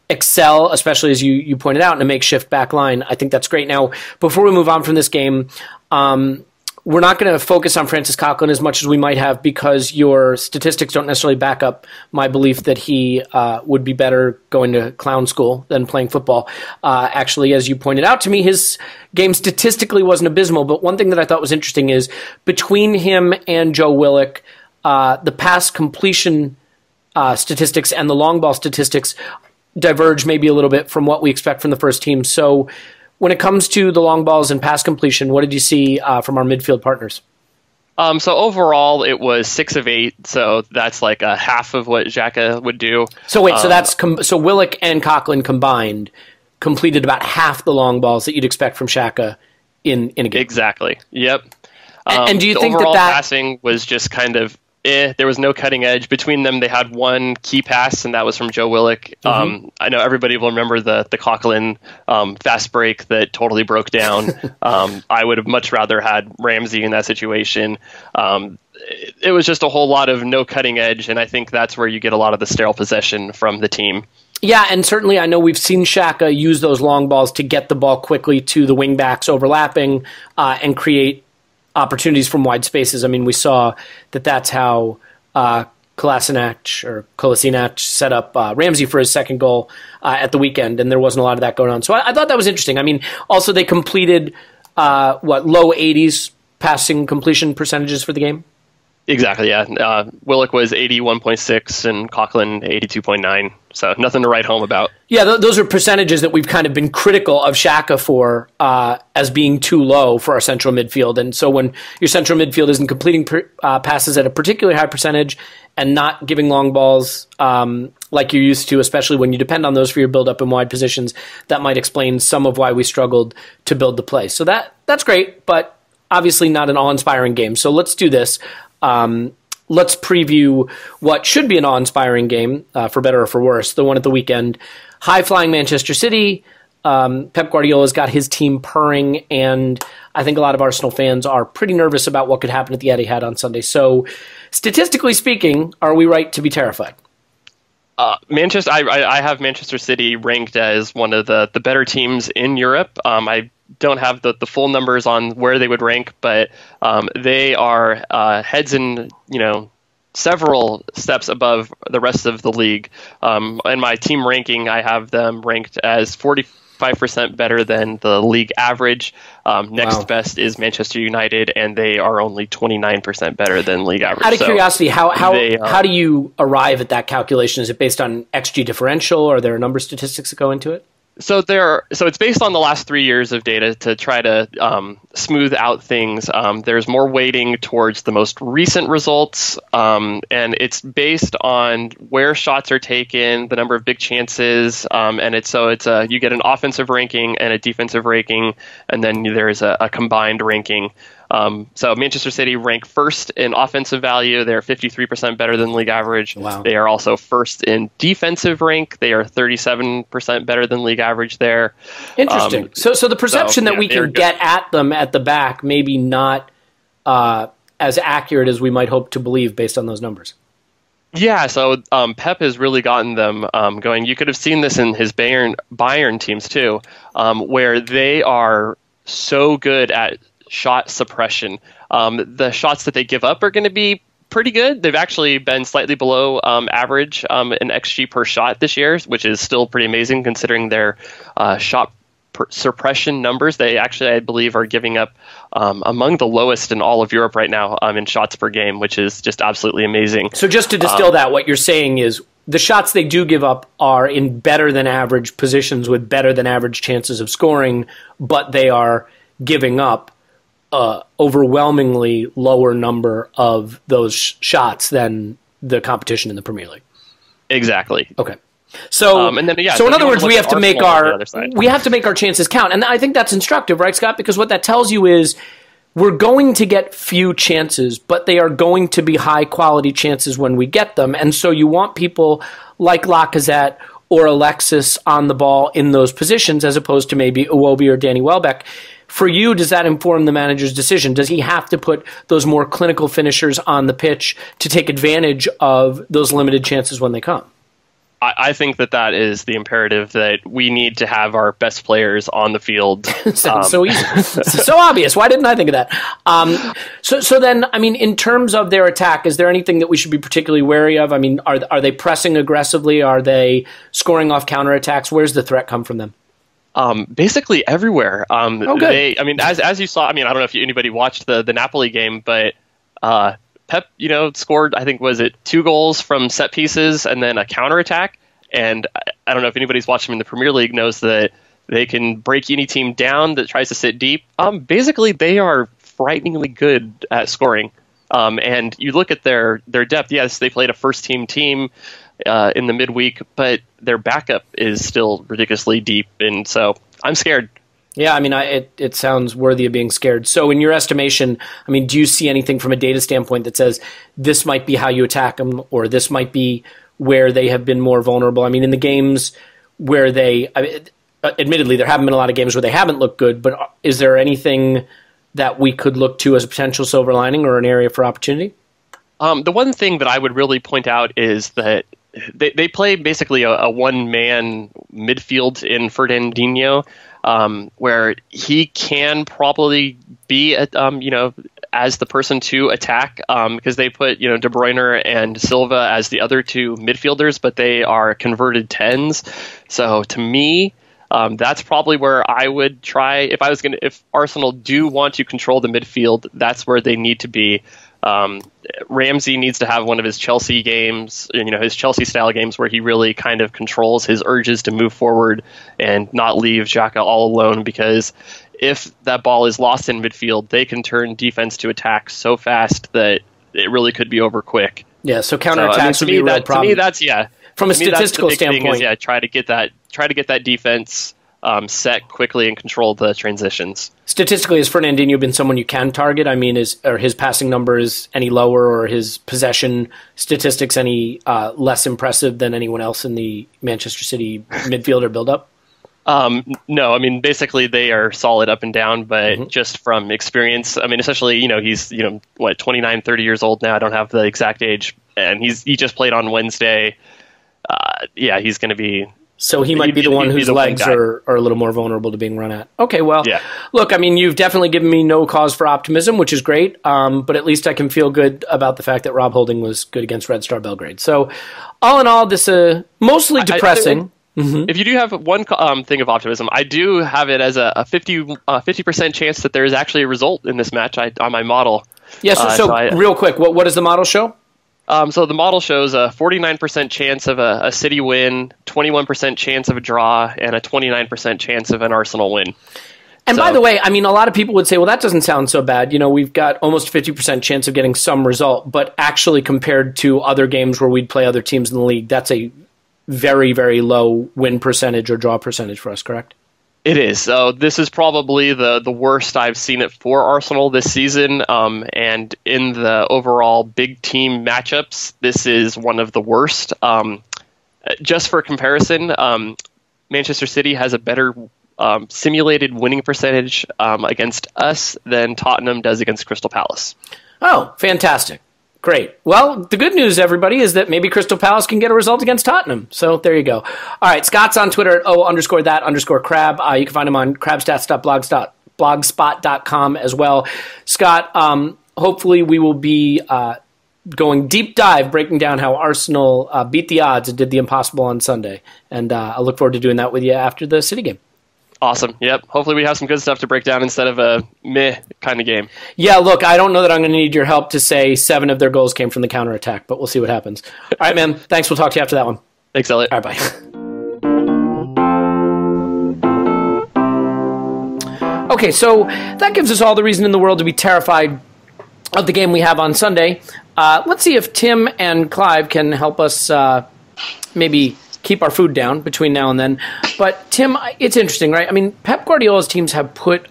excel, especially as you pointed out, in a makeshift back line, I think that's great. Now, before we move on from this game, we're not going to focus on Francis Coquelin as much as we might have, because your statistics don't necessarily back up my belief that he would be better going to clown school than playing football. Actually, as you pointed out to me, his game statistically wasn't abysmal, but one thing that I thought was interesting is between him and Joe Willock, the pass completion statistics and the long ball statistics diverge maybe a little bit from what we expect from the first team. So when it comes to the long balls and pass completion, what did you see from our midfield partners? So overall, it was 6 of 8. So that's like a half of what Xhaka would do. So wait, so Willock and Coquelin combined completed about half the long balls that you'd expect from Xhaka in a game. Exactly. Yep. And do you think overall that passing was just kind of there was no cutting edge between them? They had one key pass, and that was from Joe Willock. Mm-hmm. I know everybody will remember the Coquelin fast break that totally broke down. I would have much rather had Ramsey in that situation. It was just a whole lot of no cutting edge, and I think that's where you get a lot of the sterile possession from the team. Yeah, and certainly I know we've seen Xhaka use those long balls to get the ball quickly to the wing backs overlapping and create opportunities from wide spaces. We saw that's how Kolasinac set up Ramsey for his second goal at the weekend, and there wasn't a lot of that going on. So I thought that was interesting. Also they completed low 80s passing completion percentages for the game? Exactly, yeah. Willock was 81.6 and Coquelin 82.9, so nothing to write home about. Yeah, those are percentages that we've kind of been critical of Xhaka for as being too low for our central midfield. And so when your central midfield isn't completing passes at a particularly high percentage and not giving long balls like you're used to, especially when you depend on those for your build-up in wide positions, that might explain some of why we struggled to build the play. So that's great, but obviously not an awe-inspiring game. So let's do this. Let's preview what should be an awe-inspiring game, for better or for worse, the one at the weekend. High-flying Manchester City. Pep Guardiola's got his team purring, and I think a lot of Arsenal fans are pretty nervous about what could happen at the Etihad on Sunday. So, statistically speaking, are we right to be terrified? Manchester. I have Manchester City ranked as one of the better teams in Europe. I don't have the full numbers on where they would rank, but they are heads and several steps above the rest of the league. In my team ranking, I have them ranked as 35% better than the league average. Next best is Manchester United, and they are only 29% better than league average. Out of curiosity, how do you arrive at that calculation? Is it based on XG differential? Are there a number of statistics that go into it? So it's based on the last 3 years of data to try to smooth out things. There's more weighting towards the most recent results, and it's based on where shots are taken, the number of big chances, and you get an offensive ranking and a defensive ranking, and then there's a combined ranking. So Manchester City rank first in offensive value. They're 53% better than league average. Wow. They are also first in defensive rank. They are 37% better than league average there. Interesting. So the perception that we can get at them at the back maybe not as accurate as we might hope to believe based on those numbers. Yeah, so Pep has really gotten them going. You could have seen this in his Bayern teams too, where they are so good at shot suppression. The shots that they give up are going to be pretty good. They've actually been slightly below average in XG per shot this year, which is still pretty amazing considering their shot suppression numbers. They actually, I believe, are giving up among the lowest in all of Europe right now in shots per game, which is just absolutely amazing. So just to distill that, what you're saying is the shots they do give up are in better than average positions with better than average chances of scoring, but they are giving up overwhelmingly lower number of those shots than the competition in the Premier League. Exactly. Okay. So, and then, so in other words, we have to make our chances count, and I think that's instructive, right, Scott? Because what that tells you is we're going to get few chances, but they are going to be high quality chances when we get them, and so you want people like Lacazette or Alexis on the ball in those positions, as opposed to maybe Iwobi or Danny Welbeck. For you, does that inform the manager's decision? Does he have to put those more clinical finishers on the pitch to take advantage of those limited chances when they come? I think that is the imperative, that we need to have our best players on the field. Sounds so easy. So obvious. Why didn't I think of that? So then, I mean, in terms of their attack, is there anything that we should be particularly wary of? I mean, are they pressing aggressively? Are they scoring off counterattacks? Where's the threat come from them? Basically everywhere. Good. As you saw, I don't know if anybody watched the Napoli game, but Pep, scored, I think, was it 2 goals from set pieces and then a counterattack. And I don't know if anybody's watched them in the Premier League knows that they can break any team down that tries to sit deep. Basically, they are frighteningly good at scoring. And you look at their depth. Yes, they played a first-team team in the midweek, but their backup is still ridiculously deep. And so I'm scared. Yeah, it sounds worthy of being scared. So in your estimation, do you see anything from a data standpoint that says this might be how you attack them, or this might be where they have been more vulnerable? In the games where admittedly, there haven't been a lot of games where they haven't looked good, but is there anything that we could look to as a potential silver lining or an area for opportunity? The one thing that I would really point out is that they play basically a one-man midfield in Fernandinho, where he can probably be, as the person to attack, because they put, De Bruyne and Silva as the other 2 midfielders, but they are converted 10s. So to me, that's probably where I would try if Arsenal do want to control the midfield, that's where they need to be. Ramsey needs to have one of his Chelsea games, his Chelsea style games where he really kind of controls his urges to move forward and not leave Xhaka all alone, because if that ball is lost in midfield, they can turn defense to attack so fast that it really could be over quick. Yeah, so counterattacks would be a real problem. To me, that's From a statistical standpoint, try to get that defense set quickly and control the transitions. Statistically, has Fernandinho been someone you can target? Are his passing numbers any lower, or his possession statistics any less impressive than anyone else in the Manchester City midfielder build-up? No, basically they are solid up and down, but just from experience, especially, he's, 29, 30 years old now. I don't have the exact age, and he just played on Wednesday. He's going to be... So he might be the one whose legs are a little more vulnerable to being run at. Okay, well, Look, you've definitely given me no cause for optimism, which is great, but at least I can feel good about the fact that Rob Holding was good against Red Star Belgrade. So all in all, this mostly depressing. if you do have one thing of optimism, I do have it as a 50% chance that there is actually a result in this match on my model. Yes. Real quick, what does the model show? So the model shows a 49% chance of a City win, 21% chance of a draw, and a 29% chance of an Arsenal win. And by the way, I mean, a lot of people would say, well, that doesn't sound so bad. We've got almost 50% chance of getting some result, but actually compared to other games where we'd play other teams in the league, that's a very, very low win percentage or draw percentage for us, correct? It is. So this is probably the worst I've seen it for Arsenal this season. And in the overall big team matchups, this is one of the worst. Just for comparison, Manchester City has a better simulated winning percentage against us than Tottenham does against Crystal Palace. Oh, fantastic. Great. Well, the good news, everybody, is that maybe Crystal Palace can get a result against Tottenham. So there you go. All right, Scott's on Twitter at _that_crab. You can find him on crabstats.blogspot.com as well. Scott, hopefully we will be going deep dive, breaking down how Arsenal beat the odds and did the impossible on Sunday. And I look forward to doing that with you after the City game. Awesome. Yep. Hopefully we have some good stuff to break down instead of a meh kind of game. Yeah, look, I don't know that I'm going to need your help to say 7 of their goals came from the counterattack, but we'll see what happens. All right, man. Thanks. We'll talk to you after that one. Thanks, Elliot. All right, bye. Okay, so that gives us all the reason in the world to be terrified of the game we have on Sunday. Let's see if Tim and Clive can help us maybe keep our food down between now and then. But, Tim, it's interesting, right? I mean, Pep Guardiola's teams have put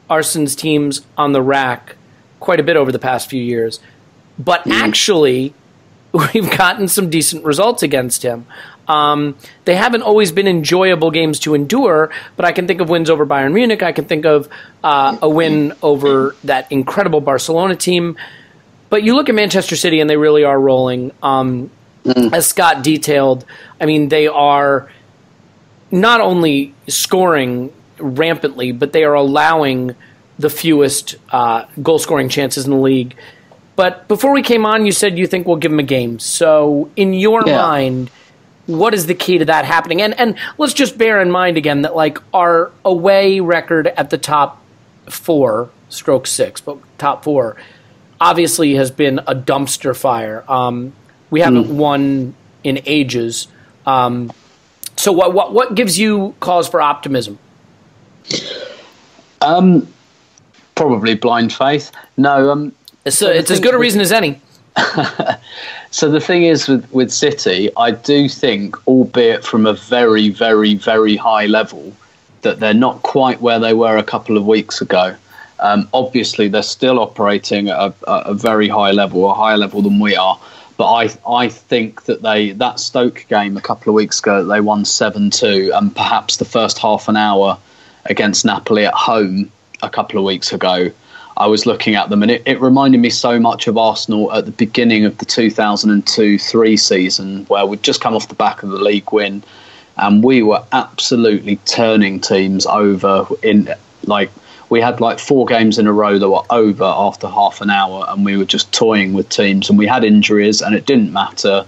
Arsenal's teams on the rack quite a bit over the past few years. But actually, we've gotten some decent results against him. They haven't always been enjoyable games to endure, but I can think of wins over Bayern Munich. I can think of a win over that incredible Barcelona team. But you look at Manchester City, and they really are rolling. As Scott detailed, I mean, they are not only scoring rampantly, but they are allowing the fewest goal-scoring chances in the league. But before we came on, you said you think we'll give them a game. So in your mind, what is the key to that happening? And let's just bear in mind again that like our away record at the top 4/6, but top 4, obviously has been a dumpster fire. We haven't won in ages. So what gives you cause for optimism? Probably blind faith. No, it's as good a reason as any. So the thing is with City, I do think, albeit from a very, very, very high level, that they're not quite where they were a couple of weeks ago. Obviously, they're still operating at a very high level, a higher level than we are. But I think that that Stoke game a couple of weeks ago, they won 7-2, and perhaps the first half an hour against Napoli at home a couple of weeks ago, I was looking at them, and it reminded me so much of Arsenal at the beginning of the 2002-03 season, where we'd just come off the back of the league win, and we were absolutely turning teams over in like. We had like 4 games in a row that were over after half an hour, and we were just toying with teams, and we had injuries, and it didn't matter.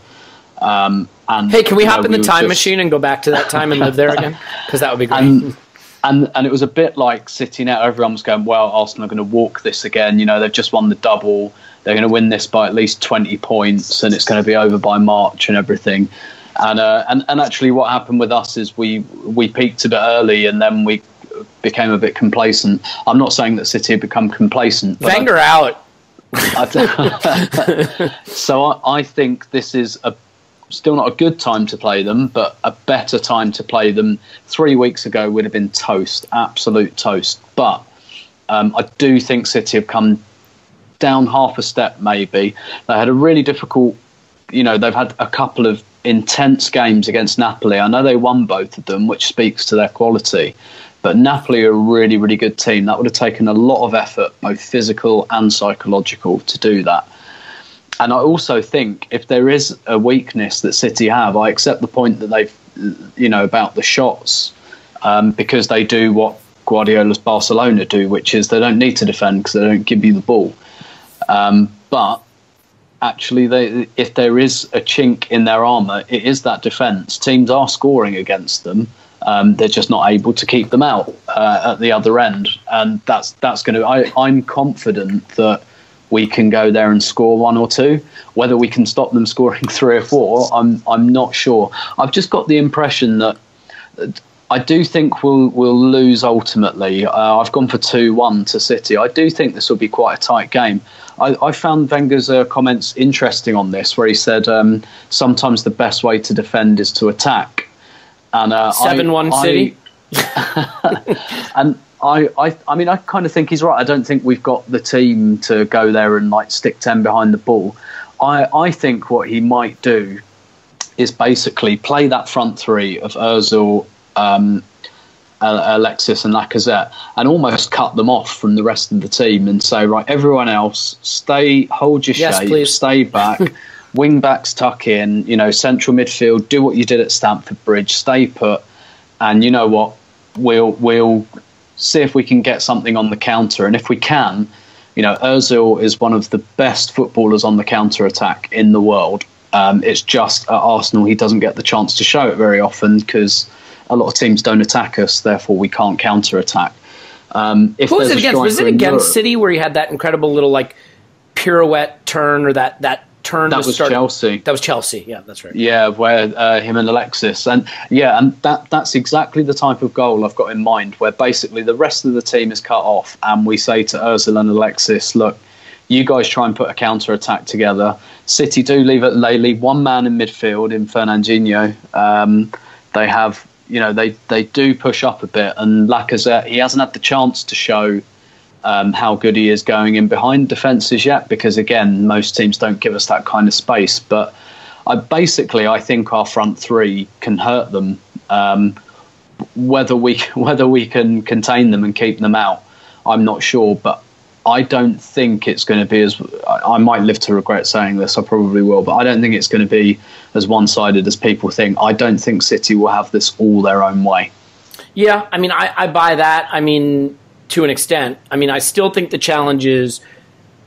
And hey, can we hop in the time machine and go back to that time and live there again? Because that would be great. And it was a bit like City now. Everyone was going, well, Arsenal are going to walk this again. They've just won the double. They're going to win this by at least 20 points, and it's going to be over by March and everything. And actually, what happened with us is we peaked a bit early, and then we became a bit complacent. I'm not saying that City have become complacent. Wenger out. So I think this is still not a good time to play them, but a better time to play them. 3 weeks ago would have been toast, absolute toast. But I do think City have come down half a step maybe. They had a really difficult, they've had a couple of intense games against Napoli. I know they won both of them, which speaks to their quality. But Napoli are a really, really good team. That would have taken a lot of effort, both physical and psychological, to do that. And I also think if there is a weakness that City have, I accept the point that they've, about the shots, because they do what Guardiola's Barcelona do, which is they don't need to defend because they don't give you the ball. But actually, if there is a chink in their armour, it is that defence. Teams are scoring against them. They're just not able to keep them out at the other end, and that's going to. I'm confident that we can go there and score 1 or 2. Whether we can stop them scoring 3 or 4, I'm not sure. I've just got the impression that I do think we'll lose ultimately. I've gone for 2-1 to City. I do think this will be quite a tight game. I found Wenger's comments interesting on this, where he said sometimes the best way to defend is to attack. And 7-1 City. And I mean, I kind of think he's right. I don't think we've got the team to go there and like stick 10 behind the ball. I think what he might do is basically play that front three of Ozil, Alexis and Lacazette, and almost cut them off from the rest of the team and say, right, everyone else, hold your shape, please. Stay back. Wing backs tuck in, central midfield, do what you did at Stamford Bridge, stay put, and you know what, we'll see if we can get something on the counter. And if we can, Ozil is one of the best footballers on the counter attack in the world. It's just at Arsenal he doesn't get the chance to show it very often because a lot of teams don't attack us, therefore we can't counter attack. Who was it against? Was it against City where he had that incredible little pirouette turn or that turn? That was Chelsea. That was Chelsea. Yeah, that's right. Yeah, where him and Alexis, and that's exactly the type of goal I've got in mind, where basically the rest of the team is cut off, and we say to Ozil and Alexis, look, you guys try and put a counter attack together. City do leave one man in midfield in Fernandinho. They have, they do push up a bit, and Lacazette, he hasn't had the chance to show how good he is going in behind defences yet, because again, most teams don't give us that kind of space. But I think our front three can hurt them. Whether we can contain them and keep them out, I'm not sure. But I don't think it's going to be as. I might live to regret saying this. I probably will, but I don't think it's going to be as one-sided as people think. I don't think City will have this all their own way. Yeah, I mean, I buy that. I mean, to an extent. I mean, I still think the challenge is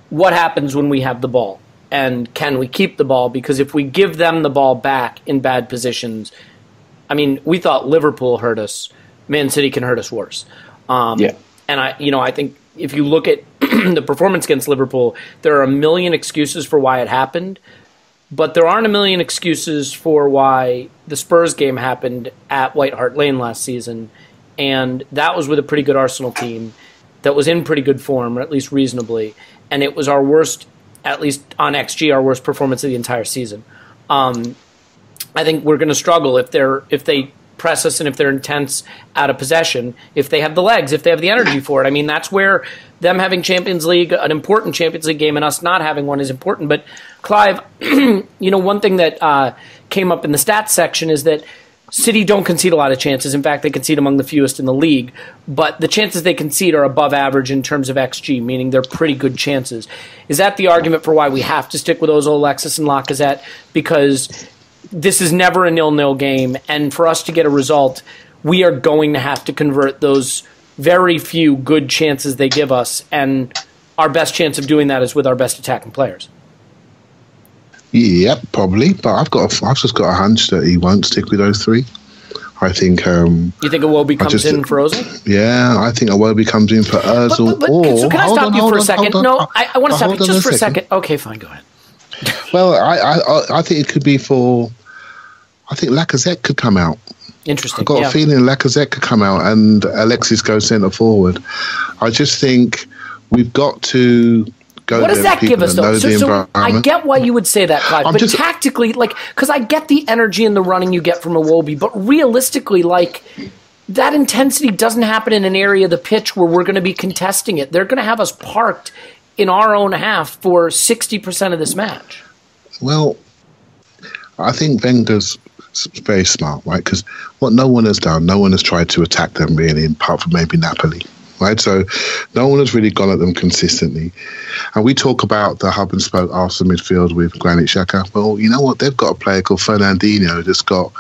what happens when we have the ball, and can we keep the ball? Because if we give them the ball back in bad positions, I mean, we thought Liverpool hurt us. Man City can hurt us worse. And I think if you look at the performance against Liverpool, there are a million excuses for why it happened, but there aren't a million excuses for why the Spurs game happened at White Hart Lane last season. And that was with a pretty good Arsenal team that was in pretty good form, or at least reasonably. And it was our worst, at least on XG, our worst performance of the entire season. I think we're going to struggle if they press us and if they're intense out of possession, if they have the legs, if they have the energy for it. I mean, that's where them having Champions League, an important Champions League game, and us not having one is important. But Clive, one thing that came up in the stats section is that City don't concede a lot of chances. In fact, they concede among the fewest in the league. But the chances they concede are above average in terms of XG, meaning they're pretty good chances. Is that the argument for why we have to stick with Ozil, Alexis, and Lacazette? Because this is never a 0-0 game, and for us to get a result, we are going to have to convert those very few good chances they give us, and our best chance of doing that is with our best attacking players. Yep, probably. But I've just got a hunch that he won't stick with those three. I think. You think Iwobi comes in for Ozil? Yeah, I think Iwobi comes in for Ozil. So can I stop you for a second? No, I want to stop you just for a second. Okay, fine, go ahead. Well, I think it could be for. I think Lacazette could come out. Interesting. I've got a feeling Lacazette could come out and Alexis goes centre forward. I just think we've got to. What does that give us, though? So I get why you would say that, Clive, but tactically, because I get the energy and the running you get from Iwobi, but realistically, that intensity doesn't happen in an area of the pitch where we're going to be contesting it. They're going to have us parked in our own half for 60% of this match. Well, I think Wenger's very smart, right? Because what no one has done, no one has tried to attack them really, apart from maybe Napoli. Right, so no one has really gone at them consistently. And we talk about the hub and spoke Arsenal midfield with Granit Xhaka. Well, you know what? They've got a player called Fernandinho that's got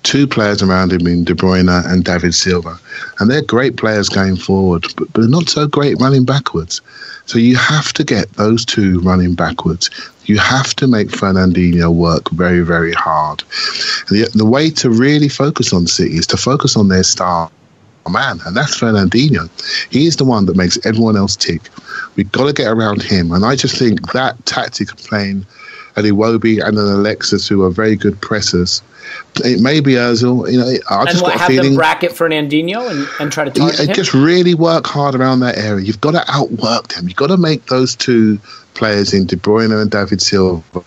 two players around him in De Bruyne and David Silva. And they're great players going forward, but they're not so great running backwards. So you have to get those two running backwards. You have to make Fernandinho work very, very hard. The way to really focus on City is to focus on their star man, and that's Fernandinho. He is the one that makes everyone else tick. We've got to get around him. And I just think that tactic of playing an Iwobi and an Alexis, who are very good pressers, it may be Ozil. I just got a feeling. Them bracket Fernandinho and try to target him? Just really work hard around that area. You've got to outwork them. You've got to make those two players in De Bruyne and David Silva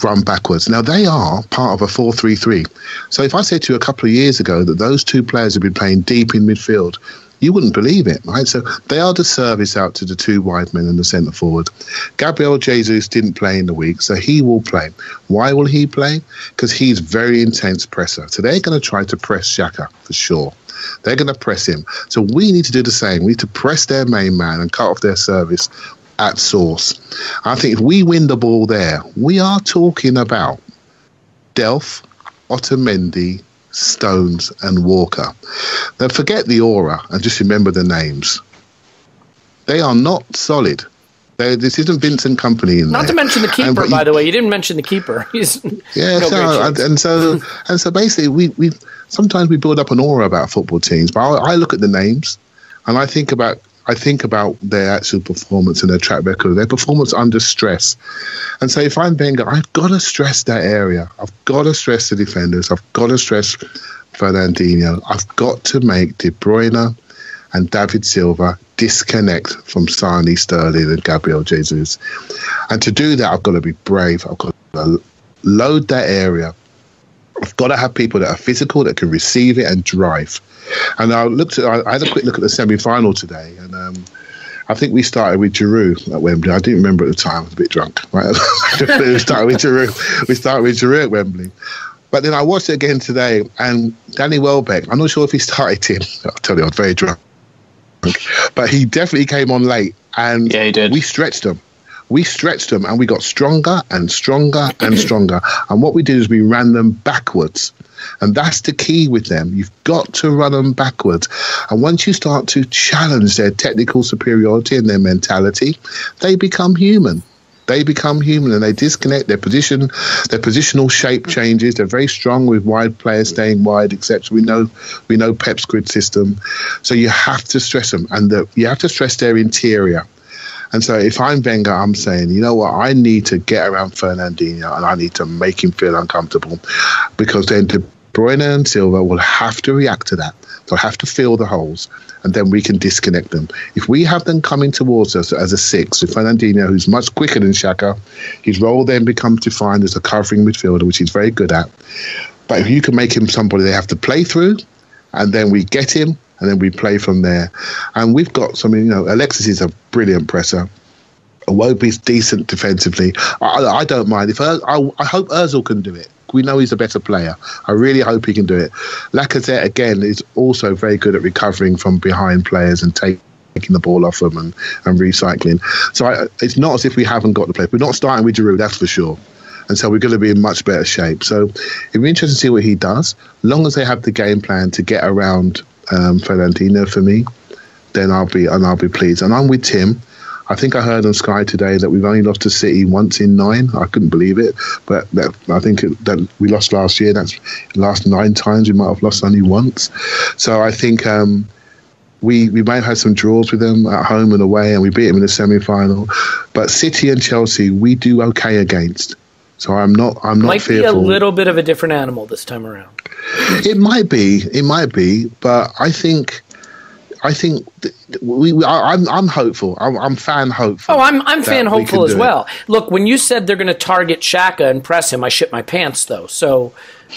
run backwards. Now, they are part of a 4-3-3. So if I said to you a couple of years ago that those two players have been playing deep in midfield, you wouldn't believe it, right? So they are the service out to the two wide men and the centre forward. Gabriel Jesus didn't play in the week, so he will play. Why will he play? Because he's very intense presser. So they're going to try to press Xhaka for sure. They're going to press him. So we need to do the same. We need to press their main man and cut off their service at source. I think if we win the ball there, we are talking about Delph, Otamendi, Stones and Walker. Now forget the aura and just remember the names. They are not solid. This isn't Vincent Kompany in there. Not to mention the keeper, by the way. You didn't mention the keeper. So basically we sometimes we build up an aura about football teams, but I look at the names and I think about their actual performance and their track record, their performance under stress. And so if I'm Wenger, I've got to stress that area. I've got to stress the defenders. I've got to stress Fernandinho. I've got to make De Bruyne and David Silva disconnect from Sane, Sterling and Gabriel Jesus. And to do that, I've got to be brave. I've got to load that area. I've got to have people that are physical, that can receive it and drive. And I had a quick look at the semi-final today, and I think we started with Giroud at Wembley. I didn't remember at the time; I was a bit drunk. Right? We started with Giroud at Wembley. But then I watched it again today, and Danny Welbeck, I'm not sure if he started him. I'll tell you, I was very drunk. But he definitely came on late, and yeah, he did. We stretched them. And we got stronger and stronger and stronger. And what we did is we ran them backwards. And that's the key with them. You've got to run them backwards. And once you start to challenge their technical superiority and their mentality, they become human. They become human and they disconnect their position, their positional shape changes. They're very strong with wide players staying wide, etc. We know Pep's grid system. So you have to stress them, and you have to stress their interior. And so if I'm Wenger, I'm saying, you know what, I need to get around Fernandinho and I need to make him feel uncomfortable, because then De Bruyne and Silva will have to react to that. They'll have to fill the holes, and then we can disconnect them. If we have them coming towards us as a six, with Fernandinho, who's much quicker than Xhaka, his role then becomes defined as a covering midfielder, which he's very good at. But if you can make him somebody they have to play through, and then we get him, and then we play from there. And we've got something, Alexis is a brilliant presser. Iwobi's decent defensively. I don't mind. I hope Ozil can do it. We know he's a better player. I really hope he can do it. Lacazette, again, is also very good at recovering from behind players and taking the ball off them and recycling. So it's not as if we haven't got the play. We're not starting with Giroud, that's for sure. And so we're going to be in much better shape. So it'll be interesting to see what he does. As long as they have the game plan to get around Fernandinho for me, then I'll be pleased. And I'm with Tim. I think I heard on Sky today that we've only lost to City once in 9. I couldn't believe it, but I think that we lost last year. That's the last 9 times we might have lost only once. So I think we may have had some draws with them at home and away, and we beat them in the semi-final. But City and Chelsea, we do okay against. So I'm not might fearful. Might be a little bit of a different animal this time around. It might be, but I think I'm hopeful. I'm fan hopeful. Oh, I'm fan hopeful as well. Look, when you said they're going to target Xhaka and press him, I shit my pants though. So,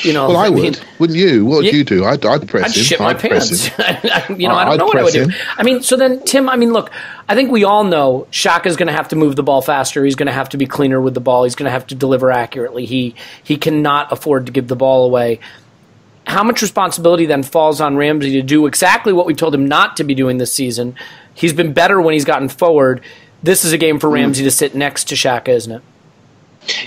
well, I would. Wouldn't you? What would you do? I'd press him. I'd shit my pants. I don't know what I would do. I mean, so then Tim. I mean, look. I think we all know Xhaka's going to have to move the ball faster. He's going to have to be cleaner with the ball. He's going to have to deliver accurately. He cannot afford to give the ball away. How much responsibility then falls on Ramsey to do exactly what we told him not to be doing this season? He's been better when he's gotten forward. This is a game for Ramsey to sit next to Xhaka, isn't it?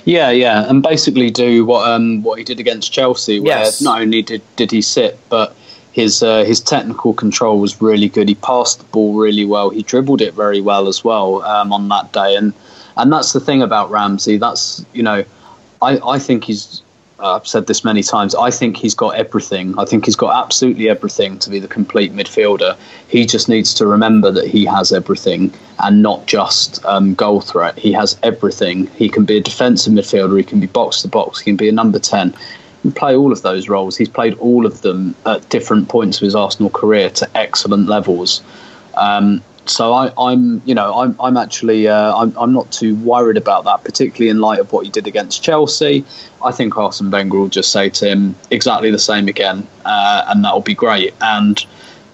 Yeah, and basically do what he did against Chelsea, where not only did he sit, but his technical control was really good. He passed the ball really well. He dribbled it very well as well on that day, and that's the thing about Ramsey. That's, you know, I think he's. I've said this many times. I think he's got everything. I think he's got absolutely everything to be the complete midfielder. He just needs to remember that he has everything and not just goal threat. He has everything. He can be a defensive midfielder. He can be box to box. He can be a number 10. He can play all of those roles. He's played all of them at different points of his Arsenal career to excellent levels. So I'm actually I'm not too worried about that, particularly in light of what he did against Chelsea. I think Arsene Wenger will just say to him exactly the same again, and that'll be great. And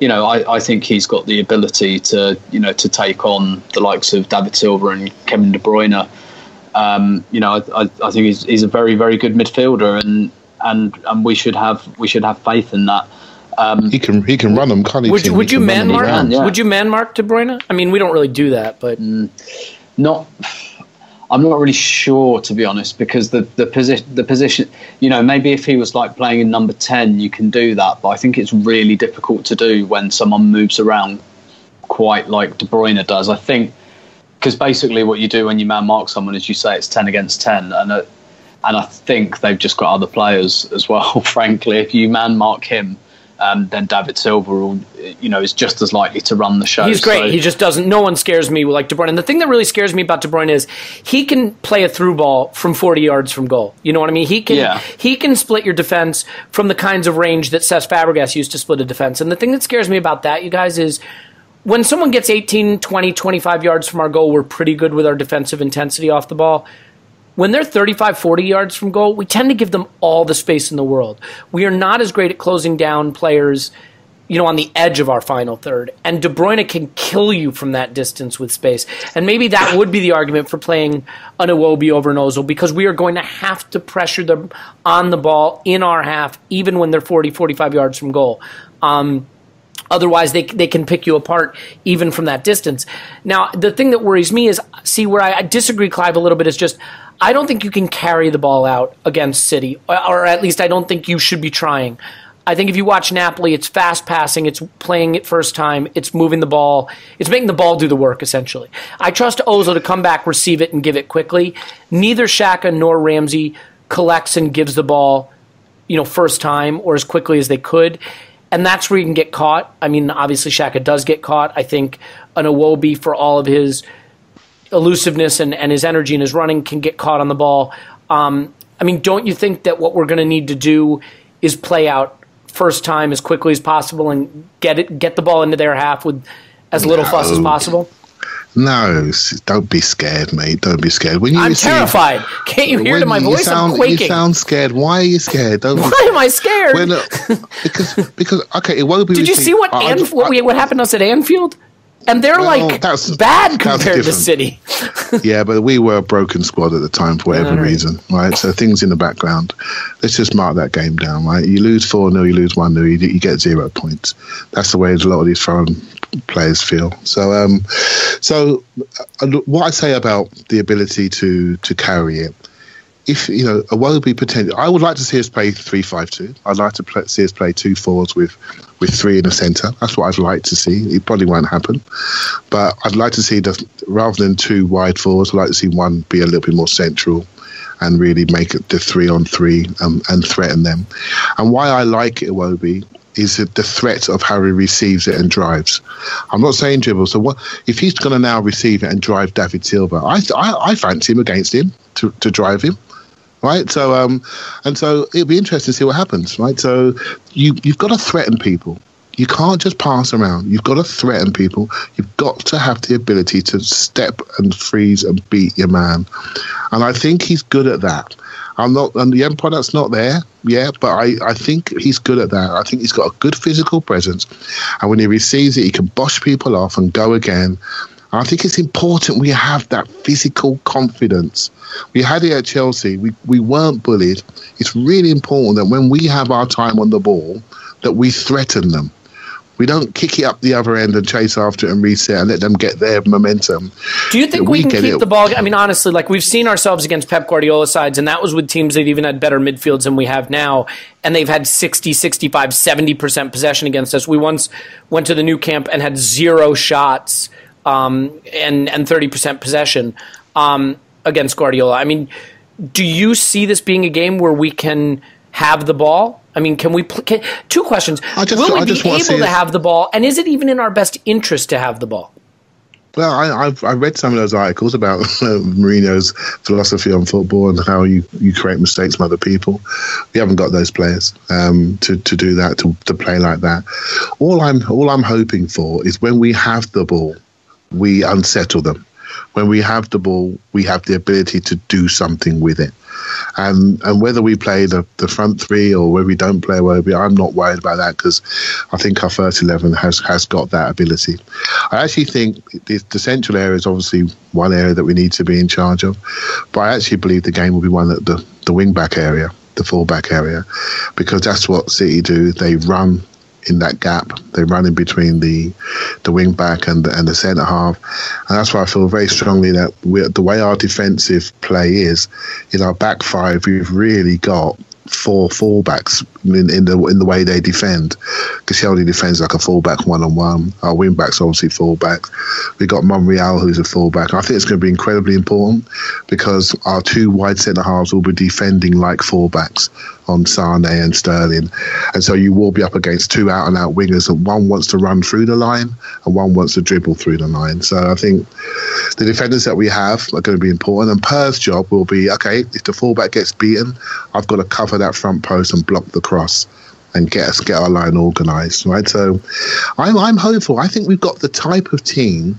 you know, I think he's got the ability to take on the likes of David Silva and Kevin De Bruyne. I think he's a very, very good midfielder, and we should have faith in that. He can run them, can't he? Would you man mark? Would you man mark De Bruyne? I mean, we don't really do that, but I'm not really sure, to be honest, because the position, you know, maybe if he was like playing in number 10, you can do that, but I think it's really difficult to do when someone moves around quite like De Bruyne does. I think because basically what you do when you man mark someone is you say it's 10 against 10, and I think they've just got other players as well. Frankly, if you man mark him, then David Silva is just as likely to run the show. He's great. So he just doesn't. No one scares me like De Bruyne. And the thing that really scares me about De Bruyne is he can play a through ball from 40 yards from goal. You know what I mean? He can split your defense from the kinds of range that Cesc Fabregas used to split a defense. And the thing that scares me about that, you guys, is when someone gets 18, 20, 25 yards from our goal, we're pretty good with our defensive intensity off the ball. When they're 35, 40 yards from goal, we tend to give them all the space in the world. We are not as great at closing down players, you know, on the edge of our final third. And De Bruyne can kill you from that distance with space. And maybe that would be the argument for playing an Iwobi over an Ozil, because we are going to have to pressure them on the ball in our half, even when they're 40, 45 yards from goal. Otherwise, they can pick you apart even from that distance. Now, the thing that worries me is, where I disagree, Clive, a little bit, is just I don't think you can carry the ball out against City, or at least I don't think you should be trying. I think if you watch Napoli, it's fast passing, it's playing it first time, it's moving the ball, it's making the ball do the work, essentially. I trust Ozil to come back, receive it, and give it quickly. Neither Xhaka nor Ramsey collects and gives the ball, you know, first time or as quickly as they could. And that's where you can get caught. I mean, obviously Xhaka does get caught. I think an Iwobi, for all of his elusiveness and his energy and his running, can get caught on the ball. I mean, don't you think that what we're going to need to do is play out first time as quickly as possible and get the ball into their half with as little fuss as possible? No, don't be scared, mate. Don't be scared. I'm terrified. Can't you hear to my voice? I'm quaking. You sound scared. Why are you scared? Why am I scared? Because okay, it won't be. Did you see what happened to us at Anfield? And they're bad compared to City. Yeah, but we were a broken squad at the time for whatever reason, right? So things in the background. Let's just mark that game down, right? You lose 4-0, you lose 1-0, you get 0 points. That's the way a lot of these foreign players feel. So, what I say about the ability to carry it, if you know, a Iwobi potential, I would like to see us play 3-5-2. I'd like to see us play 2 forwards with 3 in the centre. That's what I'd like to see. It probably won't happen, but I'd like to see rather than 2 wide forwards, I'd like to see one be a little bit more central and really make it the 3-on-3 and threaten them. And why I like Iwobi is the threat of how he receives it and drives. I'm not saying dribble. So what if he's going to now receive it and drive David Silva? I fancy him against him to drive him. Right, so and so it'll be interesting to see what happens. Right, so you've got to threaten people. You can't just pass around. You've got to threaten people. You've got to have the ability to step and freeze and beat your man. And I think he's good at that. And the end product's not there, but I think he's good at that. I think he's got a good physical presence, and when he receives it, he can bosh people off and go again. I think it's important we have that physical confidence. We had it at Chelsea. We weren't bullied. It's really important that when we have our time on the ball, that we threaten them. We don't kick it up the other end and chase after it and reset and let them get their momentum. Do you think we can keep the ball? I mean, honestly, like we've seen ourselves against Pep Guardiola sides, and that was with teams that even had better midfields than we have now, and they've had 60, 65, 70% possession against us. We once went to the new camp and had 0 shots and 30% possession against Guardiola. I mean, do you see this being a game where we can have the ball? I mean, can we? Two questions. Will we be able to have the ball, and is it even in our best interest to have the ball? Well, I read some of those articles about Mourinho's philosophy on football and how you create mistakes from other people. We haven't got those players to do that, to play like that. All I'm hoping for is when we have the ball, we unsettle them. When we have the ball, we have the ability to do something with it. And whether we play the front three or whether we don't play, I'm not worried about that because I think our first 11 has got that ability. I actually think the central area is obviously one area that we need to be in charge of, but I actually believe the game will be one that the wing back area, the full back area, because that's what City do. They run in that gap. They run in between the wing back and the centre half, and that's why I feel very strongly that the way our defensive play is our back five. We've really got 4 fullbacks in the way they defend. Koscielny defends like a fullback 1-on-1. Our wing backs obviously fullbacks. We got Monreal who's a fullback. I think it's going to be incredibly important because our 2 wide centre halves will be defending like fullbacks on Sane and Sterling, and so you will be up against 2 out-and-out wingers, and one wants to run through the line and one wants to dribble through the line. So I think the defenders that we have are going to be important, and Per's job will be, okay, if the fullback gets beaten, I've got to cover that front post and block the cross and get our line organised, right? So I'm hopeful. I think we've got the type of team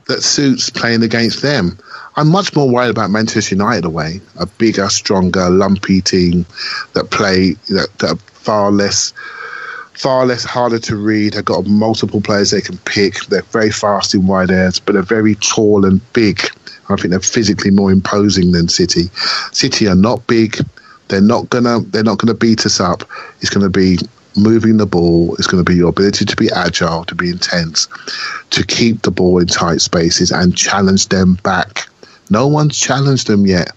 that suits playing against them. I'm much more worried about Manchester United away, a bigger, stronger, lumpy team that play that are far less harder to read. They've got multiple players they can pick. They're very fast in wide areas, but they're very tall and big. I think they're physically more imposing than City. City are not big. They're not gonna beat us up. It's gonna be moving the ball. It's going to be your ability to be agile, to be intense, to keep the ball in tight spaces and challenge them back. No one's challenged them yet,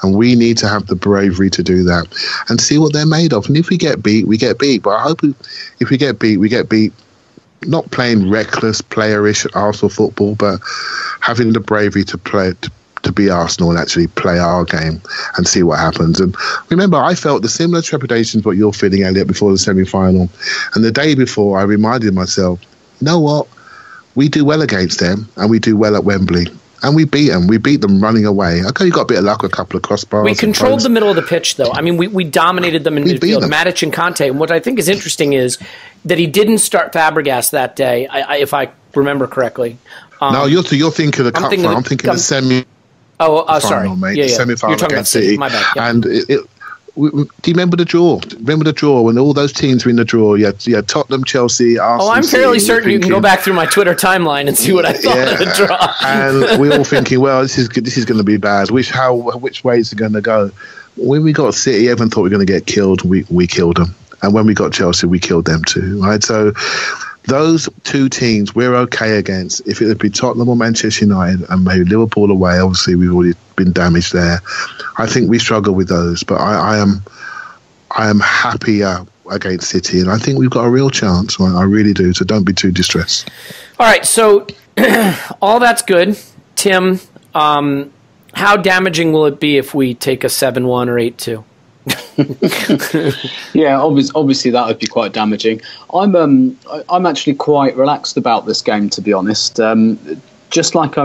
and we need to have the bravery to do that and see what they're made of. And if we get beat, we get beat. But I hope if we get beat, we get beat not playing reckless, playerish Arsenal football, but having the bravery to play to be Arsenal and actually play our game and see what happens. And remember, I felt the similar trepidations what you're feeling, Elliot, before the semi-final. And the day before, I reminded myself, you know what? We do well against them, and we do well at Wembley. And we beat them. We beat them running away. Okay, you got a bit of luck with a couple of crossbars. We controlled the middle of the pitch, though. I mean, we dominated them in midfield, Matic and Conte. And what I think is interesting is that he didn't start Fabregas that day, if I remember correcely. No, you're thinking of the cup final. I'm thinking of the semi. Sorry. Mate. Yeah. The semi-final against City. My bad. Yeah. And do you remember the draw? Remember the draw when all those teams were in the draw? You had Tottenham, Chelsea, Arsenal. I'm fairly certain you can go back through my Twitter timeline and see what I thought of the draw. And we're all thinking, well, this is going to be bad. Which way is it going to go? When we got City, everyone thought we were going to get killed. We killed them. And when we got Chelsea, we killed them too. Right? So those 2 teams we're okay against. If it would be Tottenham or Manchester United and maybe Liverpool away, obviously we've already been damaged there. I think we struggle with those, but I am happier against City, and I think we've got a real chance. Right? I really do. So don't be too distressed. All right, so all that's good, Tim. How damaging will it be if we take a 7-1 or 8-2? Yeah, obviously that would be quite damaging. I'm actually quite relaxed about this game, to be honest. Just like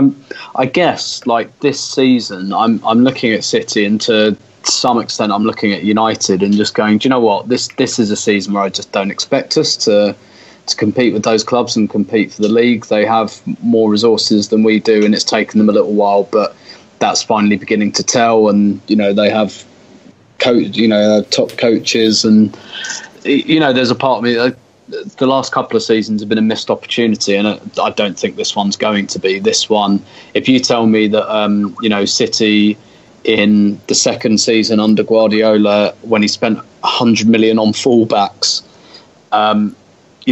I guess like this season, I'm looking at City, and to some extent I'm looking at United and just going, do you know what? This is a season where I just don't expect us to compete with those clubs and compete for the league. They have more resources than we do, and it's taken them a little while, but that's finally beginning to tell. And they have top coaches, and there's a part of me. The last couple of seasons have been a missed opportunity, and I don't think this one's going to be. This one, if you tell me that City in the second season under Guardiola, when he spent 100 million on fullbacks,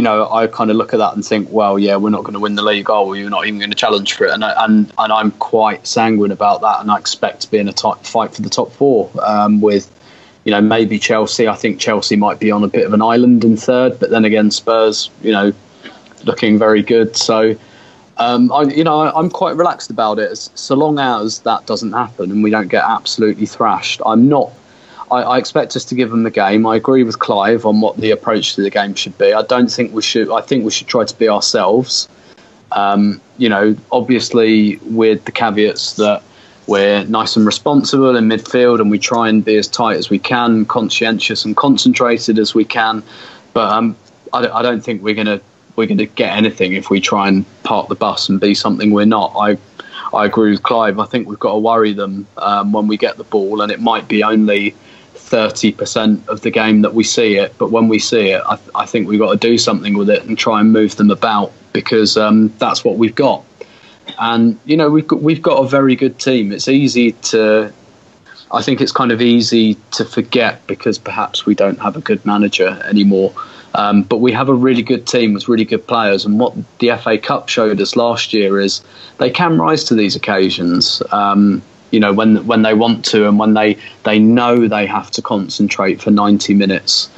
I kind of look at that and think, well, yeah, we're not going to win the league, are we? We're not even going to challenge for it. And I'm quite sanguine about that, and I expect to be in a tight fight for the top four with, maybe Chelsea. I think Chelsea might be on a bit of an island in third, but then again, Spurs, looking very good. So, I'm quite relaxed about it. So long as that doesn't happen and we don't get absolutely thrashed, I expect us to give them the game. I agree with Clive on what the approach to the game should be. I think we should try to be ourselves. Obviously with the caveats that we're nice and responsible in midfield and we try and be as tight as we can, conscientious and concentrated as we can. But I don't think we're going to get anything if we try and park the bus and be something we're not. I agree with Clive. I think we've got to worry them when we get the ball, and it might be only 30% of the game that we see it, but when we see it, I think we've got to do something with it and try and move them about, because that's what we've got. And we've got a very good team. I think it's kind of easy to forget because perhaps we don't have a good manager anymore. But we have a really good team with really good players, and what the FA Cup showed us last year is they can rise to these occasions. When they want to, and when they know they have to concentrate for 90 minutes.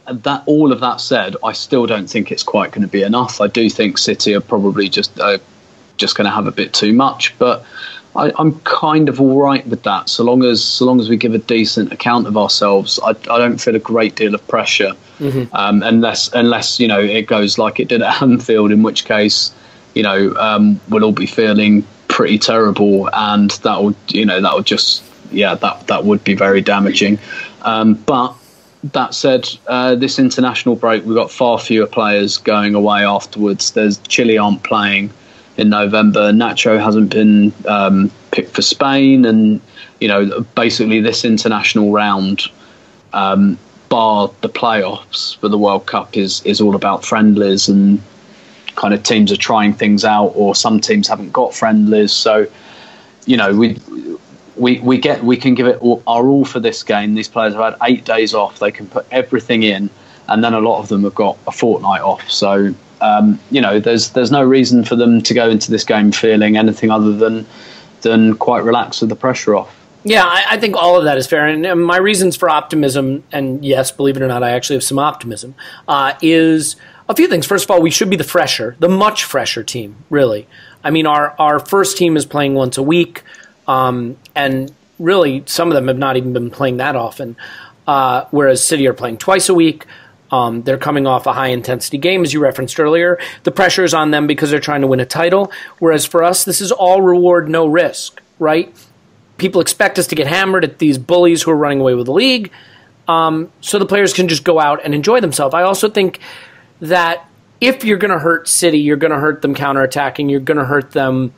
That all of that said, I still don't think it's quite going to be enough. I do think City are probably just going to have a bit too much, but I'm kind of all right with that. So long as we give a decent account of ourselves, I don't feel a great deal of pressure, unless it goes like it did at Anfield, in which case we'll all be feeling pretty terrible, and that would be very damaging. But that said, this international break, we've got far fewer players going away afterwards. Chile aren't playing in November. Nacho hasn't been picked for Spain, and basically this international round, bar the playoffs for the World Cup, is all about friendlies, and kind of teams are trying things out, or some teams haven't got friendlies. So we can give it our all for this game. These players have had 8 days off. They can put everything in, and then a lot of them have got a fortnight off. So there's no reason for them to go into this game feeling anything other than quite relaxed with the pressure off. Yeah, I think all of that is fair. And my reasons for optimism, and yes, believe it or not, I actually have some optimism, is a few things. First of all, we should be the much fresher team, really. I mean, our first team is playing once a week, and really some of them have not even been playing that often, whereas City are playing twice a week. They're coming off a high-intensity game, as you referenced earlier. The pressure is on them because they're trying to win a title, whereas for us, this is all reward, no risk, right? People expect us to get hammered at these bullies who are running away with the league, so the players can just go out and enjoy themselves. I also think that if you're going to hurt City, you're going to hurt them counterattacking, you're going to hurt them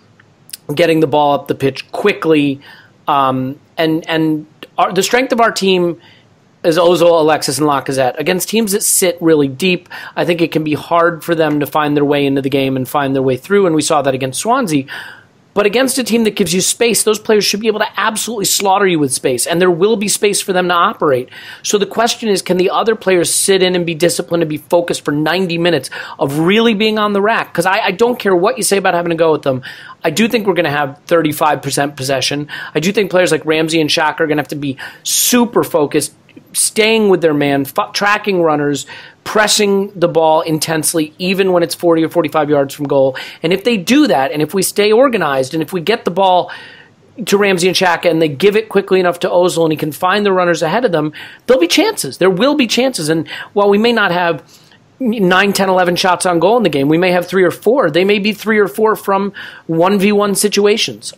getting the ball up the pitch quickly, the strength of our team is Ozil, Alexis, and Lacazette. Against teams that sit really deep, I think it can be hard for them to find their way into the game and find their way through, and we saw that against Swansea. But against a team that gives you space, those players should be able to absolutely slaughter you with space, and there will be space for them to operate. So the question is, can the other players sit in and be disciplined and be focused for 90 minutes of really being on the rack? Because I don't care what you say about having to go with them. I do think we're going to have 35% possession. I do think players like Ramsey and Xhaka are going to have to be super focused, staying with their man, tracking runners, pressing the ball intensely, even when it's 40 or 45 yards from goal. And if they do that, and if we stay organized, and if we get the ball to Ramsey and Xhaka and they give it quickly enough to Ozil and he can find the runners ahead of them, there'll be chances. There will be chances. And while we may not have 9, 10, 11 shots on goal in the game, we may have 3 or 4. They may be 3 or 4 from 1v1 situations.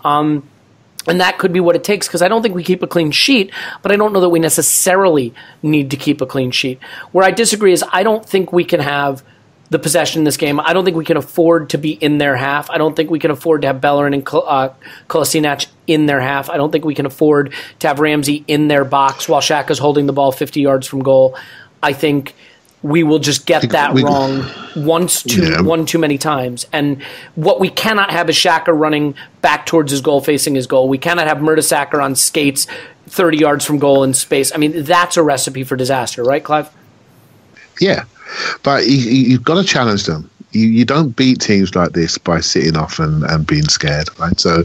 And that could be what it takes, because I don't think we keep a clean sheet, but I don't know that we necessarily need to keep a clean sheet. Where I disagree is I don't think we can have the possession in this game. I don't think we can afford to be in their half. I don't think we can afford to have Bellerin and Kolasinac in their half. I don't think we can afford to have Ramsey in their box while Xhaka's holding the ball 50 yards from goal. I think we will just get that wrong one too many times. And what we cannot have is Xhaka running back towards his goal, facing his goal. We cannot have Mertesacker on skates 30 yards from goal in space. I mean, that's a recipe for disaster, right, Clive? Yeah, but you've got to challenge them. You don't beat teams like this by sitting off and being scared, right? So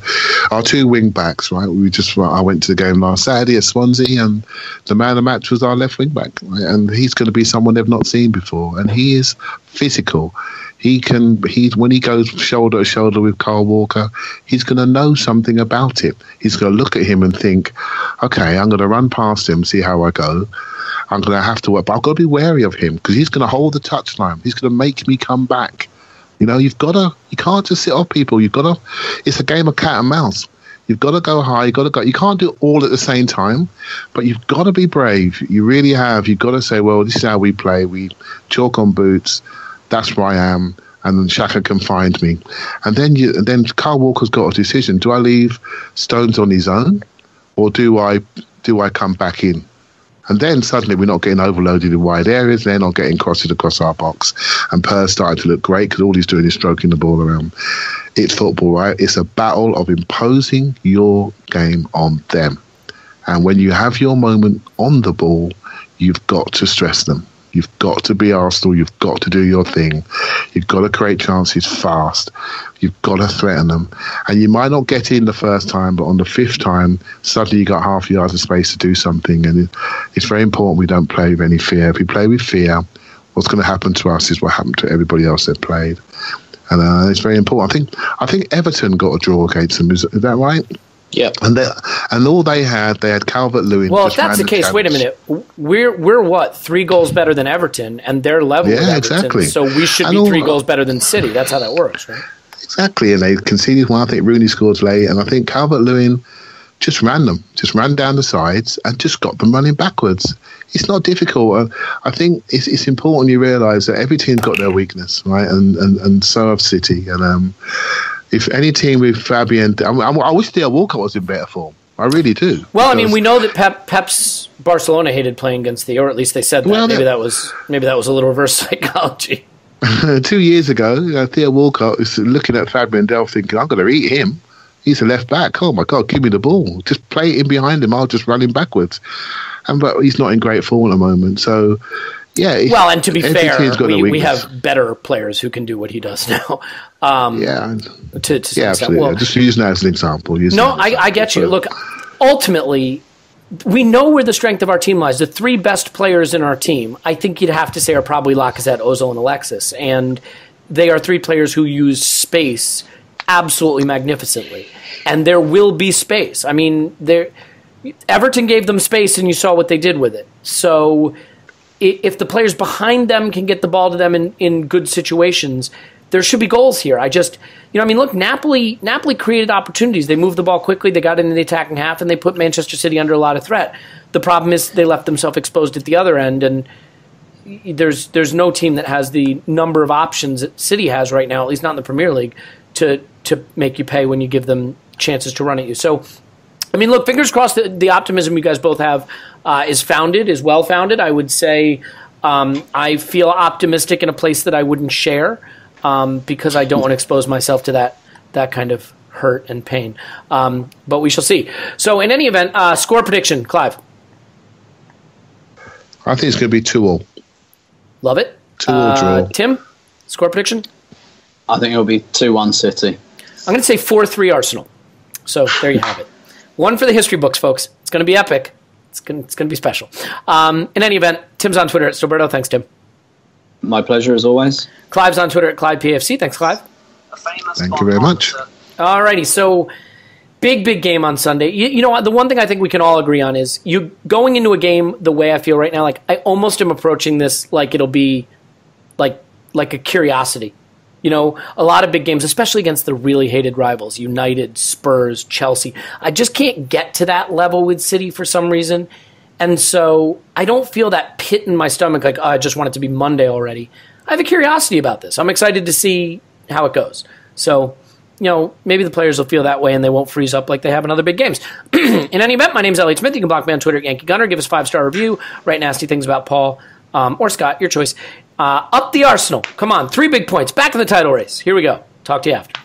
our two wing backs, right? I went to the game last Saturday at Swansea, and the man of the match was our left wing back, right? And he's going to be someone they've not seen before, and he is physical. When he goes shoulder to shoulder with Kyle Walker, he's going to know something about it. He's going to look at him and think, okay, I'm going to run past him, see how I go. I'm going to have to work, but I've got to be wary of him because he's going to hold the touchline. He's going to make me come back. You can't just sit off people. It's a game of cat and mouse. You've got to go high. You can't do it all at the same time, but you've got to be brave. You really have. You've got to say, well, this is how we play. We chalk on boots. That's where I am. And then Shaka can find me. And then Kyle Walker's got a decision. Do I leave Stones on his own, or do I come back in? And then suddenly we're not getting overloaded in wide areas. They're not getting crosses across our box. And Per's starting to look great because all he's doing is stroking the ball around. It's football, right? It's a battle of imposing your game on them. And when you have your moment on the ball, you've got to stress them. You've got to be Arsenal. You've got to do your thing. You've got to create chances fast. You've got to threaten them. And you might not get in the first time, but on the fifth time, suddenly you got half yards of space to do something. And it's very important we don't play with any fear. If we play with fear, what's going to happen to us is what happened to everybody else that played. And it's very important. I think Everton got a draw against them. Is that right? Yep. And all they had Calvert-Lewin. Well, if that's the case, wait a minute. We're what, 3 goals better than Everton, and they're level with Everton. Exactly. So we should be 3 goals better than City. That's how that works, right? Exactly. And they conceded one. I think Rooney scored late, and I think Calvert-Lewin just ran down the sides and just got them running backwards. It's not difficult. I think it's important you realise that every team's got their weakness, right? And so have City. And if any team with Fabian, I wish Theo Walcott was in better form. I really do. Well, I mean, we know that Pep's Barcelona hated playing against Theo, or at least they said that. Well, maybe that was a little reverse psychology. 2 years ago, Theo Walcott was looking at Fabian Delph thinking, I'm going to eat him. He's a left back. Oh my God, give me the ball. Just play it in behind him. I'll just run him backwards. But he's not in great form at the moment. So, yeah. Well, and to be fair, we have better players who can do what he does now. Absolutely. Well, just use that as an example. I get you. Look, ultimately, we know where the strength of our team lies. The 3 best players in our team, I think you'd have to say, are probably Lacazette, Ozil, and Alexis. And they are 3 players who use space absolutely magnificently. And there will be space. I mean, Everton gave them space, and you saw what they did with it. So if the players behind them can get the ball to them in good situations, there should be goals here. Look, Napoli created opportunities. They moved the ball quickly. They got into the attacking half, and they put Manchester City under a lot of threat. The problem is they left themselves exposed at the other end, and there's no team that has the number of options that City has right now, at least not in the Premier League, to make you pay when you give them chances to run at you. So, I mean, look, fingers crossed that the optimism you guys both have is well-founded. I would say I feel optimistic in a place that I wouldn't share because I don't want to expose myself to that kind of hurt and pain. But we shall see. So, in any event, score prediction, Clive. I think it's going to be 2-2. Love it. 2-2 draw. Tim, score prediction? I think it'll be 2-1 City. I'm going to say 4-3 Arsenal. So there you have it. One for the history books, folks. It's going to be epic. It's going to be special. In any event, Tim's on Twitter at Stoberto. Thanks, Tim. My pleasure, as always. Clive's on Twitter at ClivePFC. Thanks, Clive. Thank you very much. All righty. So big game on Sunday. You know what? The one thing I think we can all agree on is you going into a game the way I feel right now, like I almost am approaching this like it'll be like a curiosity. You know, a lot of big games, especially against the really hated rivals, United, Spurs, Chelsea. I just can't get to that level with City for some reason. And so I don't feel that pit in my stomach like, oh, I just want it to be Monday already. I have a curiosity about this. I'm excited to see how it goes. So, you know, maybe the players will feel that way and they won't freeze up like they have in other big games. In any event, my name's Elliot Smith. You can block me on Twitter at Yankee Gunner. Give us a 5-star review. Write nasty things about Paul or Scott, your choice. Up the Arsenal. Come on, 3 big points. Back in the title race. Here we go. Talk to you after.